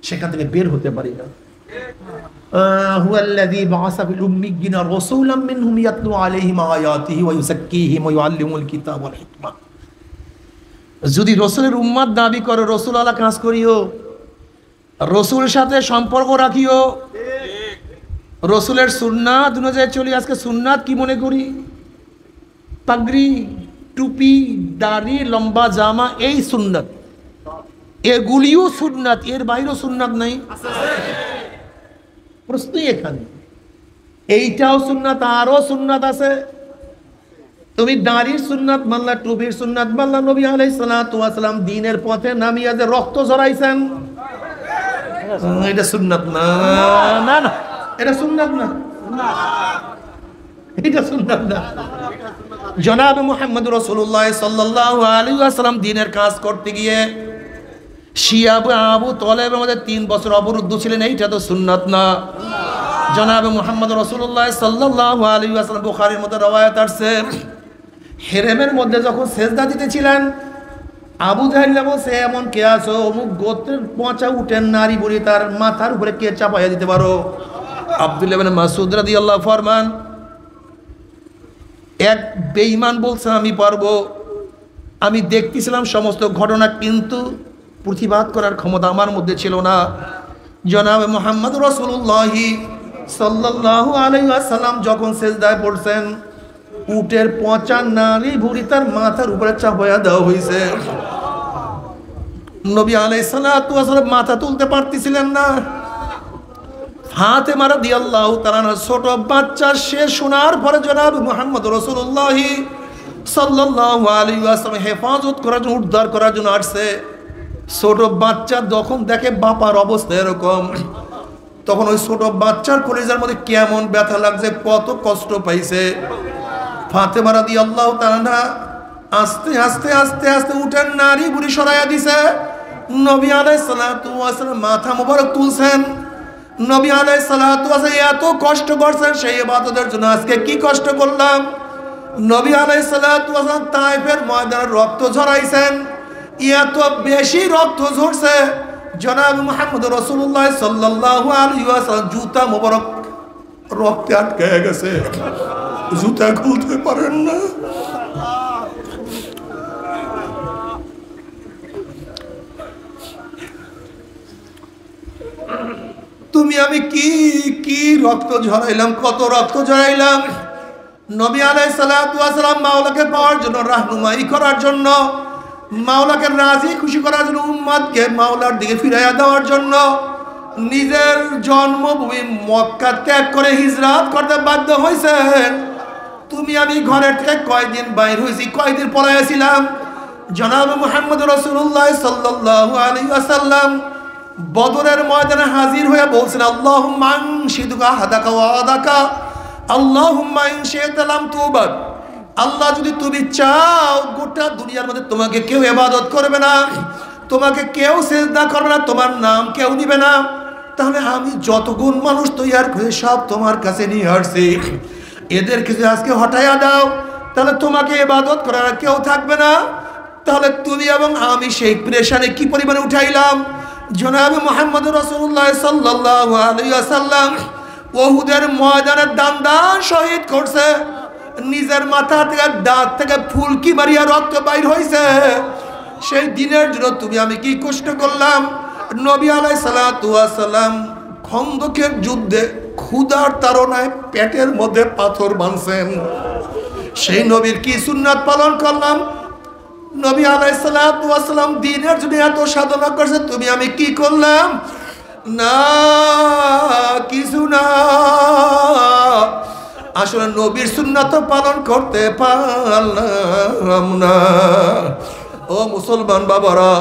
সেখান থেকে বের হতে পারি না। হুয়াল্লাযী বা'আসা ফিল উম্মিয়্যিনা রাসূলাম মিনহুম ইয়াতলু আলাইহিম আয়াতিহি ওয়া ইউযাক্কিহিম ওয়া ইউআল্লিমুল কিতাব ওয়াল হিকমা। যদি রাসূলের উম্মত দাবি করো, রাসূল আলা কাজ করিও, রাসূলের সাথে সম্পর্ক রাখিও, রাসূলের সুন্নাত অনুযায়ী চলি। আজকে সুন্নাত কি মনে করি? পাগড়ি, টুপি, দাড়ি, লম্বা জামা, এই সুন্নাত। এগুলিও সুন্নাত, এর বাইরেও সুন্নাত নাই। প্রশ্নই এখানে। এইটাও সুন্নাত, আরো সুন্নাত আছে। তুমি দাড়ির সুন্নাত মানলা, টুপির সুন্নাত মানলা। নবী আলাইহিস সালাতু ওয়াস সালাম দ্বীনের পথে নামিয়া যে রক্ত ঝরাইছেন, এটা সুন্নাত না। না না, এটা সুন্নাত না, এটা সুন্নাত না। জনাব মুহাম্মদ রাসূলুল্লাহ সাল্লাল্লাহু আলাইহি ওয়াসাল্লাম দ্বীনের কাজ করতে গিয়ে শিয়া আবু তালেবের মধ্যে 3 বছর অবরুদ্ধ ছিলেন, এইটা তো সুন্নাত না। জনাব মুহাম্মদ রাসূলুল্লাহ সাল্লাল্লাহু আলাইহি ওয়াসাল্লাম, বুখারীর মধ্যে রওয়ায়াত আছে, হেরেমের মধ্যে যখন সেজদা দিতেছিলেন, আবু জাহেল বলছে, এমন কে আছো অমুক গোত্রের পচা উটের নারী বুড়ি, তার মাথার উপরে কে চাপাইয়া দিতে পারো? আব্দুল্লাহ ইবনে মাসউদ রাদিয়াল্লাহু ফরমান, এক বেঈমান বলছে আমি পারবো। আমি দেখতেছিলাম সমস্ত ঘটনা, কিন্তু প্রতিবাদ করার ক্ষমতা আমার মধ্যে ছিল না। জনাব মুহাম্মদ রাসূলুল্লাহ সাল্লাল্লাহু আলাইহি ওয়াসাল্লাম যখন সিজদায় পড়ছেন, উটের পচা নারী ভুঁড়ি তার মাথার উপরে চাপাইয়া দেওয়া হয়েছে। নবী আলাইহিস সালাতু ওয়াস সালাম মাথা তুলতে পারতেছিলেন না। ফাতেমা রাদিয়াল্লাহু তাআলা ছোট বাচ্চা, সে শোনার পরে জনাব মুহাম্মদ রাসূলুল্লাহ সাল্লাল্লাহু আলাইহি ওয়াসাল্লাম হেফাজত করার জন্য, উদ্ধার করার জন্য আসছে। ছোট বাচ্চা যখন দেখে বাবার অবস্থা এরকম, তখন ওই ছোট বাচ্চার কলিজার মধ্যে কেমন ব্যথা লাগছে, কত কষ্ট পাইছে। ফাতেমা রাদিয়াল্লাহু তাআলা আস্তে আস্তে আস্তে আস্তে উঠেন, নারী বুড়ি সরাইয়া দিছে। নবী আলাইহিস সালাতু ওয়াস সালাম মাথা মোবারক তুলছেন। নবী আলাইহিস সালাতু ওয়াস সালাম এত কষ্ট করছেন সেই ইবাদতের জন্য, আজকে কি কষ্ট করলাম। নবী আলাইহিস সালাতু ওয়াস সালাম তায়েফের ময়দানে রক্ত ঝরাইছেন, এত বেশি রক্ত ঝরছে জনাব মুহাম্মদ রাসূলুল্লাহ সাল্লাল্লাহু আলাইহি ওয়াসাল্লাম জুতা মোবারক রক্তে আটকে গেছে, জুতা খুলতে পারেন না। তুমি আমি কি কি রক্ত ঝরাইলাম, কত রক্ত ঝরাইলাম। নবী আলাইহিস সালাতু ওয়াস সালাম মাওলাকে পাওয়ার জন্য, রাহনুমাই করার জন্য, মাওলাকে রাজি খুশি করার জন্য, উম্মতকে মাওলার দিকে ফিরাইয়া দেওয়ার জন্য নিজের জন্মভূমি মক্কা ত্যাগ করে হিজরত করতে বাধ্য হয়েছেন। তুমি আমি ঘরের থেকে কয়দিন বাইর হয়েছি, কয়দিন পলাইছিলাম। জনাব মুহাম্মদ রাসূলুল্লাহ সাল্লাল্লাহু আলাইহি ওয়াসাল্লাম বদরের ময়দানে হাজির হয়ে বলছেন, আল্লাহুম্মা আনশিদুকা হাদাকা ওয়া আদাকা, আল্লাহুম্মা ইনশি'তা লাম তুবাদ। আল্লাহ যদি তুমি চাও গোটা দুনিয়ার মধ্যে তোমাকে কেউ ইবাদত করবে না, তোমাকে কেউ সিজদা করবে না, তোমার নাম কেউ নিবে না, তাহলে আমি যত গুণ মানুষ তৈরি করে সব তোমার কাছে নিয়ে আসছি। এদেরকে যদি আজকে হটাইয়া দাও তাহলে তোমাকে ইবাদত করার কেউ থাকবে না। তাহলে তুমি এবং আমি সেই প্রেশারে কি পরিমাণে উঠাইলাম। জনাব মুহাম্মদ রাসূলুল্লাহ সাল্লাল্লাহু আলাইহি ওয়াসাল্লাম উহুদের ময়দানে দান শহীদ করছে, নিজের মাথা থেকে দাঁত থেকে ফুলকি মারিয়া রক্ত বাইর হয়েছে। সেই দিনের জন্য তুমি আমি কি কষ্ট করলাম। নবী আলাইহিস সালাতু ওয়াস সালাম খন্দকের যুদ্ধে ক্ষুধার তাড়নায় পেটের মধ্যে পাথর বাঁধছেন, সেই নবীর কি সুন্নাত পালন করলাম। নবী আলাইহিস সালাতু ওয়াস সালাম দ্বীনের জন্য এত সাধনা করছে, তুমি আমি কি করলাম। না, কিছু না। আসলে নবীর সুন্নাত পালন করতে পারলাম না। ও মুসলমান বাবারা,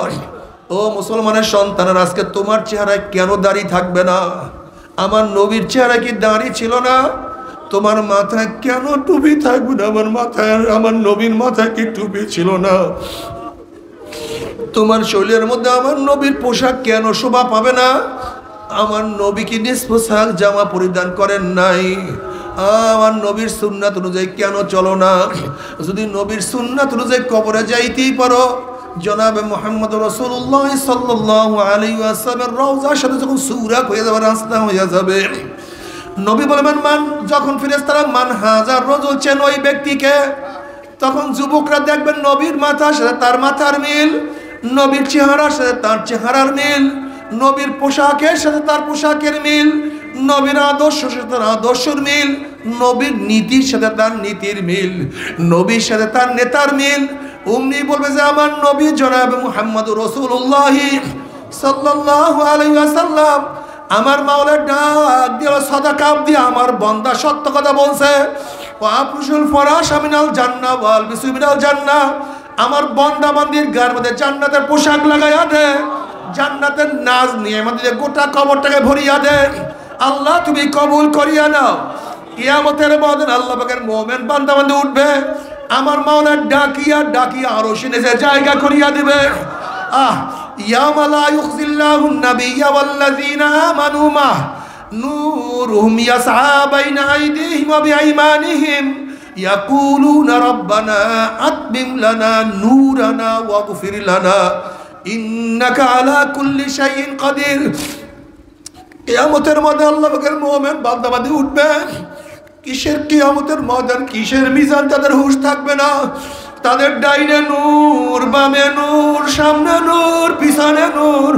ও মুসলমানের সন্তানের, আজকে তোমার চেহারায় কেন দাড়ি থাকবে না? আমার নবীর চেহারা কি দাড়ি ছিল না? তোমার মাথায় কেন টুপি থাকবে না? আমার নবীর মাথায় কি টুপি ছিল না? তোমার শরীরের মধ্যে আমার নবীর পোশাক কেন শোভা পাবে না? আমার নবী কি নিজ পোশাক জামা পরিধান করেন নাই? আমার নবীর সুন্নাত অনুযায়ী কেন চলো না? যদি নবীর সুন্নাত অনুযায়ী কবরে যাইতেই পারো, জনাবে মুহাম্মদ রাসূলুল্লাহ সাল্লাল্লাহু আলাইহি ওয়াসাল্লামের রওজার সাথে যখন সুরাক হয়ে যাবে, রাস্তা হয়ে যাবে, নবী বলবেন মান, যখন ফেরেশতারা মান হাজার রাজুল চেন ওই ব্যক্তিকে, তখন যুবকরা দেখবেন নবীর মাথার সাথে তার মাথার মিল, নবীর চেহারার সাথে তার চেহারার মিল, নবীর পোশাকের সাথে তার পোশাকের মিল, নবীর আদর্শের সাথে তার আদর্শের মিল, নবীর নীতির সাথে তার নীতির মিল, নবীর সাথে তার নেতার মিল। উম্মি বলবে যে আমার নবী জনাবে মুহাম্মদ রাসূলুল্লাহ সাল্লাল্লাহু আলাইহি ওয়াসাল্লাম আমার মাওলার ডাক দিয়ে সাদাকা দিয়ে আমার বান্দা সত্য কথা বলছে। ওয়াফুশুল ফরাশা মিনাল জান্নাহ ওয়াল বিসু মিনাল জান্নাহ, আমার বান্দা বান্দির গায়ের মধ্যে জান্নাতের পোশাক লাগাইয়া দে, জান্নাতের নাজ নিয়ে আমাদের গোটা কবরটাকে ভরিয়া দে। আল্লাহ তুমি কবুল করিয়া নাও। কিয়ামতের ময়দানে আল্লাহ পাকের মুমিন বান্দা বান্দি উঠবে, আমার মাওলা ডাকিয়া ডাকিয়া আরশে নিচে জায়গা করিয়া দিবে। ইয়াওমা লা ইউখজিল্লাহুন নাবিয়্যা ওয়াল্লাযীনা আমানু মাহ নূরুহুম ইয়াসআ বাইনা আইদিহিম ওয়া বিআইমানিহিম ইয়াকুলুনা রাব্বানা আতমিম লানা নূরানা ওয়াগফির লানা ইন্নাকা আলা কুল্লি শাইইন কাদির। কিয়ামতের ময়দানে আল্লাহ পাকের মুমিন বান্দা বান্দি উঠবে। কিসের কিয়ামতের ময়দান, কিসের মিজান, তাদের হুঁশ থাকবে না। তাদের ডাইনে নূর, বামে নূর, সামনে নূর, পিছনে নূর,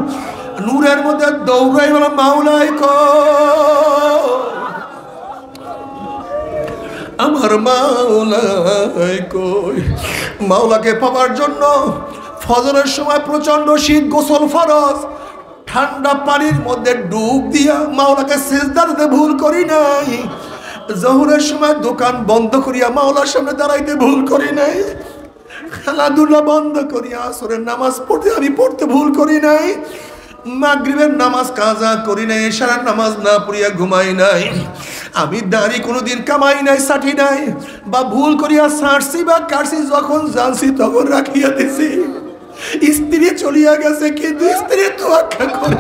নূরের মধ্যে দৌড়াই বলা মাওলাই কই, আমার মাওলাই কই। মাওলাকে পাওয়ার জন্য ফজরের সময় প্রচন্ড শীত, গোসল ফরজ, ঠান্ডা পানির মধ্যে ডুব দিয়া মাওলাকে সিজদা দিতে ভুল করি নাই। জোহরের সময় দোকান বন্ধ করিয়া মাওলার সামনে দাঁড়াইতে ভুল করি নাই। খেলাধুলা বন্ধ করিয়া আসরের নামাজ পড়তে ভুল করি নাই। মাগরিবের নামাজ কাজা করি নাই, এশারের নামাজ না পড়িয়া ঘুমাই নাই। আমি দাড়ি কোনোদিন কামাই নাই, ছাটি নাই, বা ভুল করিয়া ছাড়ছি বা কাটছি, যখন জানছি তখন রাখিয়া দিছি। স্ত্রী চলিয়া গেছে, কিন্তু স্ত্রী তোয়াক্কা করে।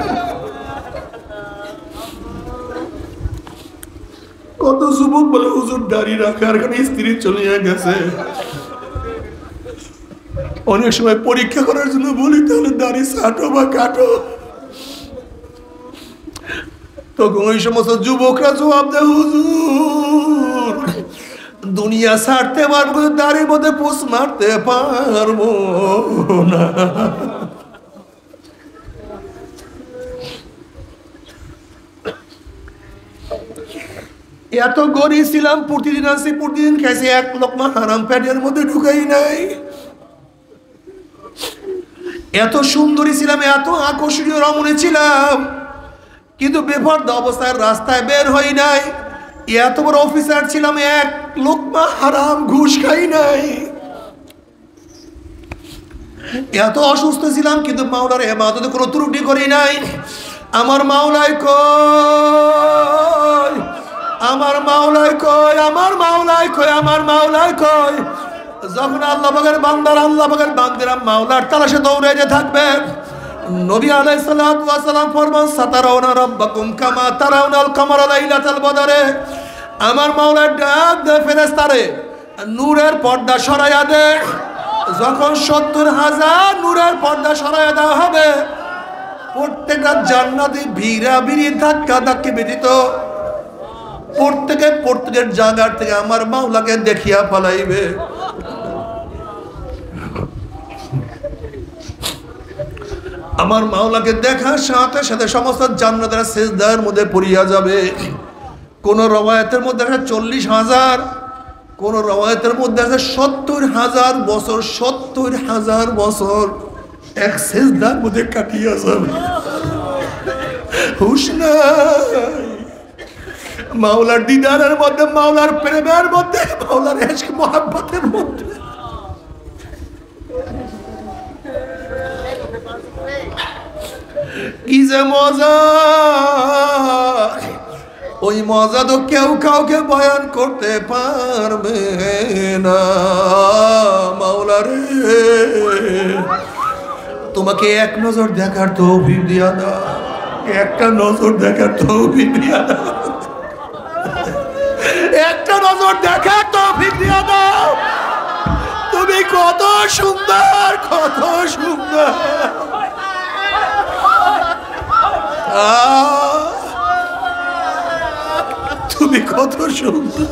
কত যুবক বলে হুজুর দাড়ি রাখার কারণে স্ত্রী চলিয়া গেছে। অনেক সময় পরীক্ষা করার জন্য বলি, তাহলে দাড়ি ছাটো বা কাটো। তখন ওই সমস্ত যুবকরা জবাব দেয়, হুজুর দুনিয়া ছাড়তে পারবো, দাড়ির মধ্যে পোষ মারতে পারবো না। এত গরিব ছিলাম, প্রতিদিন আসি, প্রতিদিন খাইছি, এক লোকমা হারাম প্যাটের মধ্যে ঢুকাই নাই। এত সুন্দরী ছিলাম, এত আকর্ষণীয় রমণী ছিলাম, কিন্তু বেপরদা অবস্থায় রাস্তায় বের হই নাই। এত বড় অফিসার ছিলাম, এক লোকমা হারাম ঘুষ খাই নাই। এত অসুস্থ ছিলাম, কিন্তু মাওলার ইবাদতে কোনো ত্রুটি করি নাই। আমার মাওলাই কই, আমার মাওলাই কই, আমার মাওলাই কই, আমার মাওলাই কই। যখন আল্লাহ পাকের বান্দার, আল্লাহ পাকের বান্দিরা মাওলার তালাশে দৌড়াইতে থাকবে, নবী আলাইহিস সালাতু ওয়াস সালাম ফরমান, সাতারাউনা রাব্বাকুম কামা তারাউনাল কামারা লাইলাতাল বদরে। আমার মাওলা ডাক দে ফেরেশতারে, নূরের পর্দা সরাইয়া দে। যখন ৭০,০০০ নূরের পর্দা সরাইয়া দেওয়া হবে, প্রত্যেকটা জান্নাতি ভিড়া ভিড়ি ধাক্কা ধাক্কি ব্যতীত প্রত্যেকের জায়গার থেকে আমার মাওলাকে দেখিয়া ফলাইবে। আমার মাওলাকে দেখার সাথে সাথে সমস্ত জান্নাতের সিজদার মধ্যে পড়িয়া যাবে। কোন রওয়ায়াতের মধ্যে আছে ৪০,০০০, কোন রওয়ায়াতের মধ্যে আছে ৭০,০০০ বছর, ৭০,০০০ বছর এক সিজদার মধ্যে কাটিয়া যাবে। হুশ নাই মাওলার দিদারের মধ্যে, মাওলার প্রেমের মধ্যে, মাওলার ইশক মুহাব্বতের মধ্যে। কি যে মজা! ওই মজা তো কেউ কাউকে বয়ান করতে পারবে না। মাওলা রে, তোমাকে এক নজর দেখার তৌফিক দিয়া দাও, একটা নজর দেখার তৌফিক দিয়া দাও, একটা নজর দেখার তৌফিক দিয়া দাও। তুমি কত সুন্দর, কত সুন্দর। তুমি কত সুন্দর।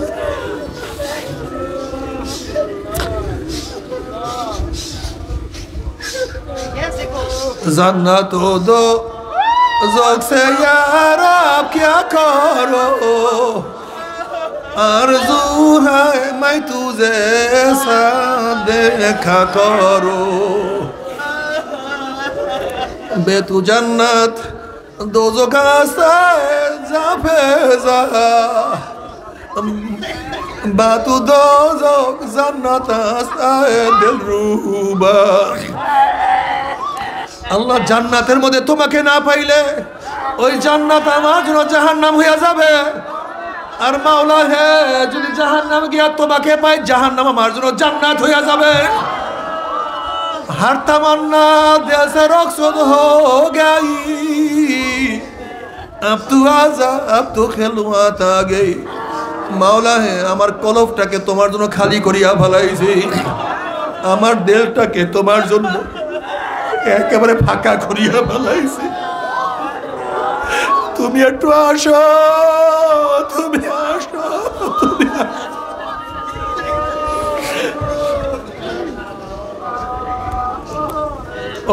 जन्नत दो ज़ौक़ से यार आप क्या करो, आरज़ू है मैं तुझे ऐसा देखा करो। बे तू जन्नत दो ज़ौक़ से ज़ाफ़ेज़ा, बातू दो ज़ौक़ जन्नत से दिलरुबा। আল্লাহ জান্নাতের মধ্যে তোমাকে না পাইলে ওই জান্নাত আমার জন্য জাহান্নাম হয়ে যাবে। আর মাওলা হে, যদি জাহান্নাম গিয়া তোমাকে পাই, জাহান্নাম আমার জন্য জান্নাত হয়ে যাবে। हर तमन्ना दिल से रुखसत हो गई, अब तू आजा, अब तो खिलवात आ गई। মাওলা হে, আমার কলবটাকে তোমার জন্য খালি করিয়া ফেলাইছি, আমার দিলটাকে তোমার জন্য একেবারে ফাঁকা করিয়া ফেলাইছি। তুমি একটু আসো, তুমি আসো, তুমি আসো।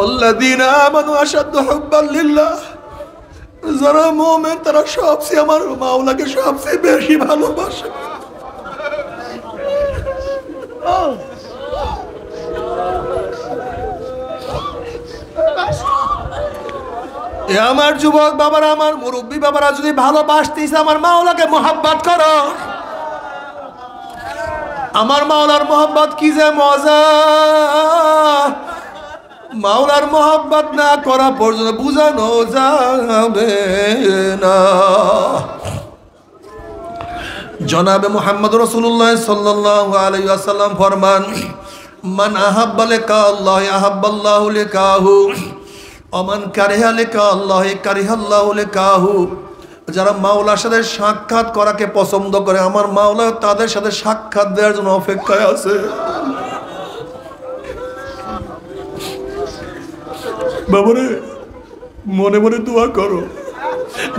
الذين آمنوا أشد حبا لله, যারা মুমিন তারা সবচেয়ে আমার মাওলাকে সবচেয়ে বেশি ভালোবাসে। এ আমার যুবক বাবারা, আমার মুরব্বী বাবারা, যদি ভালোবাসতিস আমার মাওলাকে মোহাব্বত করো। আমার মাওলার মোহাব্বত কি যে মজা, মাওলার মোহাব্বত না করা পর্যন্ত বুঝানো যাবে না। জনাবে মুহাম্মদ রাসূলুল্লাহ সাল্লাল্লাহু আলাইহি ওয়াসাল্লাম ফরমান, মান আহাব্বা লিকা আল্লাহ আহাব্বাল্লাহু লিকাহু ওয়া মান কারিহা লিকা আল্লাহ কারিহাল্লাহু লিকাহু। যারা মাওলার সাথে সাক্ষাৎ করাকে পছন্দ করে, আমার মাওলা তাদের সাথে সাক্ষাৎ দেওয়ার জন্য অপেক্ষায় আছে। বাবারে, মনে মনে দোয়া করো,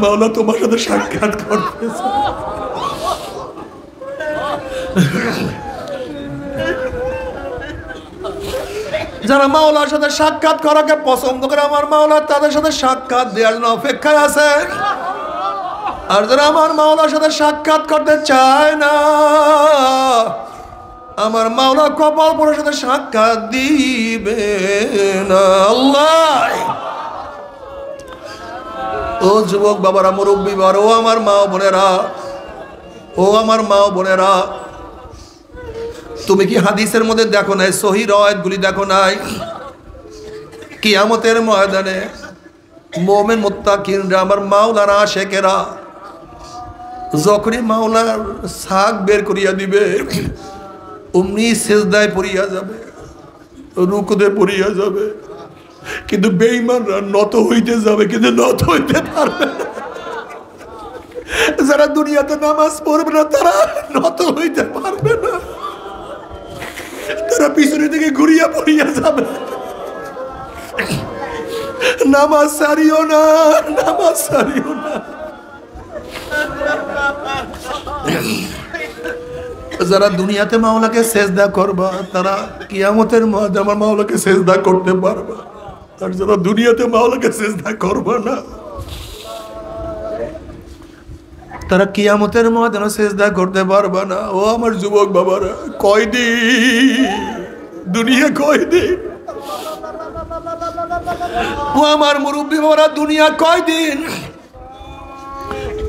মাওলা তোমার সাথে সাক্ষাৎ করতেছে। যারা মাওলার সাথে সাক্ষাৎ করাকে পছন্দ করে, আমার মাওলা তাদের সাথে সাক্ষাৎ দেওয়ার জন্য অপেক্ষায় আছে। আর যারা আমার মাওলার সাথে সাক্ষাৎ করতে চায় না, আমার মাওলা কপাল পোড়ার সাথে সাক্ষাৎ দিবে না। আল্লাহ, ও যুবক বাবারা, মুরব্বী বাবারা, ও আমার মা বোনেরা, ও আমার মা বোনেরা, তুমি কি হাদিসের মধ্যে দেখো নাই, সহিহ রওয়ায়াতগুলি দেখো নাই, কিয়ামতের ময়দানে মুমিন মুত্তাকিনরা, আমার মাওলার আশিকেরা, যখনই মাওলার ছাগ বের করিয়া দিবে, অমনি সিজদায় পড়িয়া যাবে, রুকুতে পড়িয়া যাবে, কিন্তু বেঈমানরা নত হইতে যাবে, কিন্তু নত হইতে পারবে না। যারা দুনিয়াতে নামাজ পড়বে না, তারা নত হইতে পারবে না, তারা পিছনে থেকে ঘুরিয়া পড়িয়া যাবে। নামাজ ছাড়িও না, নামাজ ছাড়িও না। যারা দুনিয়াতে মাওলাকে সেজদা করবা, তারা কিয়ামতের মধ্যে আমার মাওলাকে সেজদা করতে পারবা। আর যারা দুনিয়াতে মাওলাকে সেজদা করবা না, তারা কিয়ামতের ময়দানে সেজদা করতে পারবা না। ও আমার যুবক বাবারা, কয়দিন দুনিয়া, কয়দিন? ও আমার মুরব্বী বাবারা, দুনিয়া কয়দিন?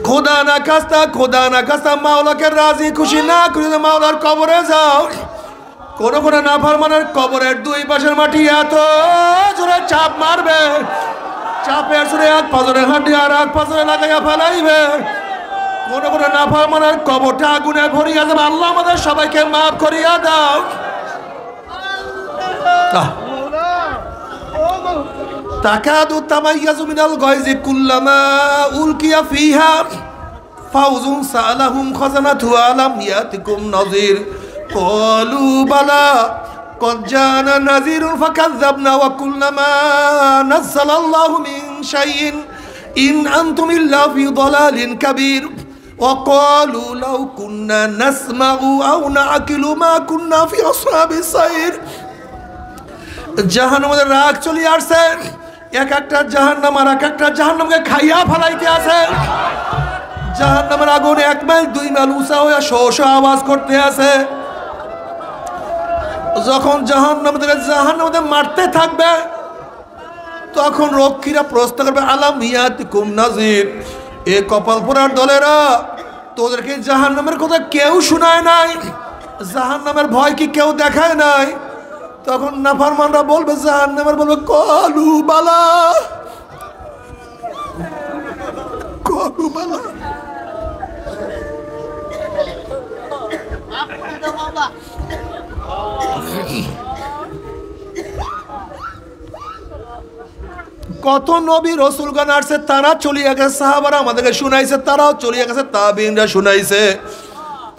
খোদা না খাস্তা, খোদা না খাস্তা মাওলাকে রাজি খুশি না করে মাওলার কবরে যাও। কোন কোন নাফরমানের কবরের দুই পাশের মাটি এত জোরে চাপ মারবে, চাপের জোরে এক পাজরে হাঁটি আর এক পাজরে লাগাইয়া ফেলাইবে। কোন কোন নাফরমানের কবরটা আগুনে ভরিয়া যাবে। আল্লাহ আমাদের সবাইকে মাফ করিয়া দাও। তাকাদু তামাইয়াজু মিনাল গায়জি কুল্লামা উলকিয়া ফিহা ফাউজুন সালাহুম খাজানাতু আলাম ইয়াতিকুম নাযির ক্বালু বালা ক্বাদ জানা নাযিরুন ফাকাযাবনা ওয়া কুল্লামা নাযালাল্লাহু মিন শাইইন ইন আনতুম ইল্লা ফি দালালিন কাবীর ওয়া ক্বালু লাউ কুন্না নাসমাউ আও নাআকিলু মা কুন্না ফি আসহাবিস সাইর। জাহান্নামের রাগ চলে আসছে, এক একটা জাহান্নাম আর এক একটা জাহান্নামকে খাইয়া ফেলাইতে আছে। জাহান্নামের আগুন 1 মাইল 2 মাইল উঁচা হয়ে শো শো আওয়াজ করতে আছে। যখন জাহান্নামে মারতে থাকবে, তখন রক্ষীরা প্রশ্ন করবে, আলাম ইয়াতিকুম নাযির, এ কপাল পোড়ার দলেরা, তোদেরকে জাহান্নামের কথা কেউ শোনায় নাই? জাহান্নামের ভয় কি কেউ দেখায় নাই? তখন নাফরমানরা বলবে, জাহান্নামের বলবে, ক্বালু বালা, ক্বালু বালা। কত নবী রাসূলগণ আসছে, তারা চলিয়া গেছে, সাহাবারা আমাদেরকে শুনাইছে, তারাও চলিয়া গেছে, তাবিঈনরা শুনাইছে,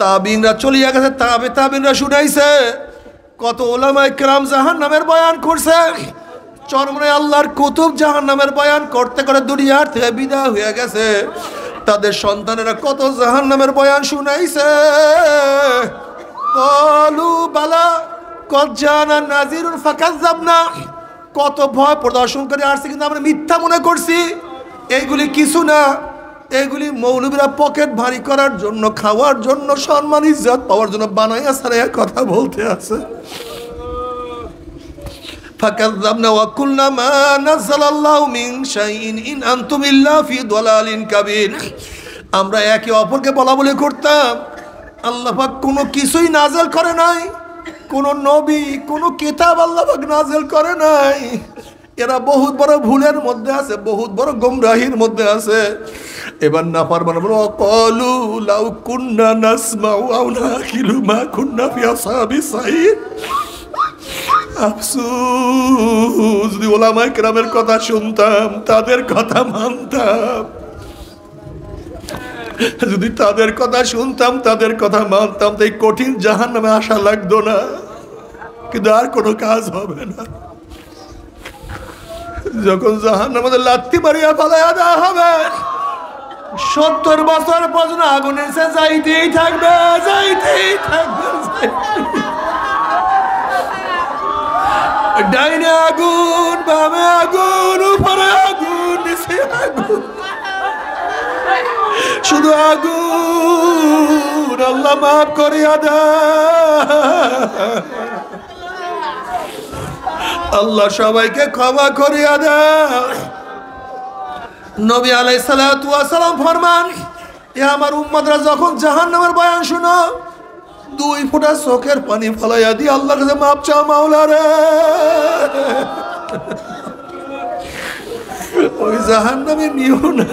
তাবিঈনরা চলিয়া গেছে, তাবিঈনরা শুনাইছে। কত উলামায়ে কেরাম জাহান্নামের বয়ান করছে। চরমনে আল্লাহর কুতুব জাহান্নামের বয়ান করতে করে দুনিয়ার থেকে বিদায় হয়ে গেছে। তাদের সন্তানেরা কত জাহান্নামের বয়ান শুনাইছে। ক্বালু বালা ক্বাদ জানা নাযিরুন ফাকাযাবনা, কত ভয় প্রদর্শন করে আসছে, কিন্তু আমরা মিথ্যা মনে করছি। এইগুলি কিছু না, এইগুলি মৌলবীরা পকেট ভারী করার জন্য, খাওয়ার জন্য, সম্মান ইজ্জত পাওয়ার জন্য বানাইয়া সারাইয়া কথা বলতে আছে। ফাকাযযাবনা ওয়া কুলনা মা নাযালাল্লাহু মিন শাইইন ইন আনতুম ইল্লা ফি দালালিন কাবীর। আমরা একে অপরকে বলাবলি করতাম, আল্লাহ পাক কোনো কিছুই নাযিল করে নাই, কোনো নবী কোনো কিতাব আল্লাহ পাক নাযিল করে নাই। এরা বহুত বড় ভুলের মধ্যে আছে, বহুত বড় গোমরাহির মধ্যে আছে। এবার নাফরমান বলো ক্বালু লাউ কুন্না নাসমাউ আও নাকিলু মা কুন্না ফি আসহাবিস সাঈদ। আফসোস, যদি ওলামায়ে কেরামের কথা শুনতাম, তাদের কথা মানতাম, যদি তাদের কথা শুনতাম, তাদের কথা মানতাম, তো এই কঠিন জাহান্নামে আসা লাগতো না। কিন্তু আর কোনো কাজ হবে না। যখন জাহান্নামে লাথি মারিয়া ফালাইয়া দেওয়া হবে, 70 বছর পর্যন্ত আগুনের সে যাইতেই থাকবে, যাইতেই থাকবে। ডাইনে আগুন, বামে আগুন, উপরে আগুন, নিচে আগুন, শুধু আগুন। আল্লাহ মাফ করিয়া দেয়, আল্লাহ সবাইকে ক্ষমা করিয়া দেয়। নবী আলাইহিস সালাতু ওয়াস সালাম ফরমান, এ আমার উম্মতরা যখন জাহান্নামের বয়ান শুনো, 2 ফোঁটা চোখের পানি ফলাইয়া দিয়ে আল্লাহর কাছে মাপ চাও, মাওলা রে ওই জাহান্নামে নিও না,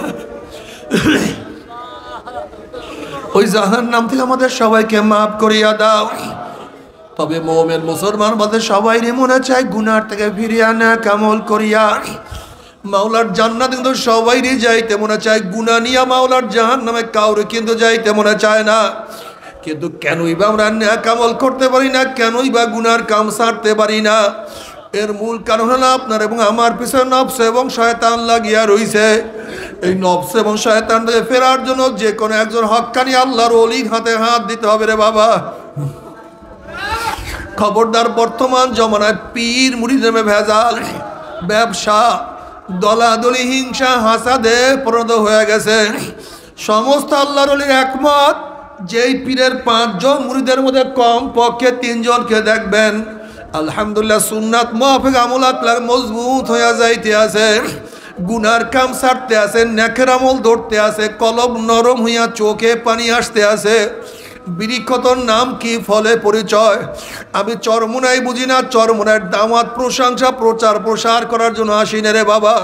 ওই জাহান্নাম থেকে আমাদের সবাইকে মাফ করিয়া দাও। তবে মুমিন মুসলমান বলতে সবাই মনে চায় গুনার থেকে ফিরিয়া না কামল করিয়া মাওলার জান্নাত, কিন্তু সবাই যাইতে মনে চায় গুনাহ নিয়া মাওলার জাহান্নামে কাউরে কিন্তু যাইতে মনে চায় না। কিন্তু কেনই বা আমরা নেক আমল করতে পারি না, কেনই বা গুনার কাম ছাড়তে পারি না? এর মূল কারণ হলো আপনার এবং আমার পিছনে নফস এবং শয়তান লাগিয়া রইছে। এই নফস এবং শয়তান থেকে ফেরার জন্য যে কোনো একজন হক্কানি আল্লাহর ওলির হাতে হাত দিতে হবে রে বাবা। খবরদার, বর্তমান জমানায় পীর মুরিদ নামে ভেজাল, ব্যবসা, দলাদলি, হিংসা, হাসাদে পরিণত হয়ে গেছে। সমস্ত আল্লাহর ওলির একমত, যেই পীরের 5 জন মুরিদের মধ্যে কম পক্ষে 3 জনকে দেখবেন আলহামদুলিল্লাহ সুন্নাত মুআফিক আমল আকলাক মজবুত হয়ে যাইতে আছে, গুনার কাম ছাড়তে আছে, নেকের আমল ধরতে আছে, কলব নরম হইয়া চোখে পানি আসতে আছে। বিরিক্ষতর নাম কি, ফলে পরিচয়। আমি চরমুনাই বুঝি না, চরমুনার দাওয়াত প্রশংসা প্রচার প্রসার করার জন্য আসি না রে বাবা।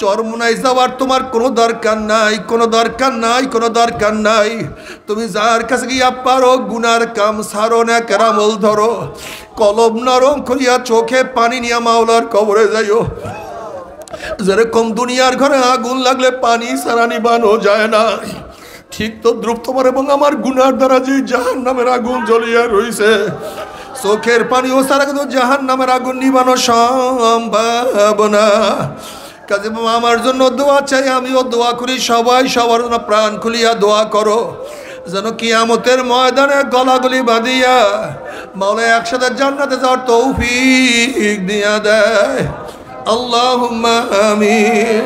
চরমুনাই যাওয়ার তোমার কোনো দরকার নাই, কোনো দরকার নাই, কোনো দরকার নাই। তুমি যার কাছে গিয়া পারো গুনার কাম ছাড়ো, না কেরামল ধরো, কলব নরম করিয়া চোখে পানি নিয়া মাওলার কবরে যাইও। যেরকম দুনিয়ার ঘরে আগুন লাগলে পানি ছাড়া নিবানো যায় না, ঠিক তো দ্রুপ তোমার এবং আমার গুনার দ্বারা যে জাহান্নামের আগুন জ্বলিয়া রইছে, চোখের পানি ও ছাড়া কিন্তু জাহান্নামের আগুন নিবানো সম্ভব না। কাজে আমার জন্য দোয়া চাই, আমিও দোয়া করি, সবাই সবার জন্য প্রাণ খুলিয়া দোয়া করো, যেন কিয়ামতের ময়দানে গলাগলি বাঁধিয়া মাওলা একসাথে জান্নাতে যাওয়ার তৌফিক দিয়া দেয়। আল্লাহুম্মা আমিন।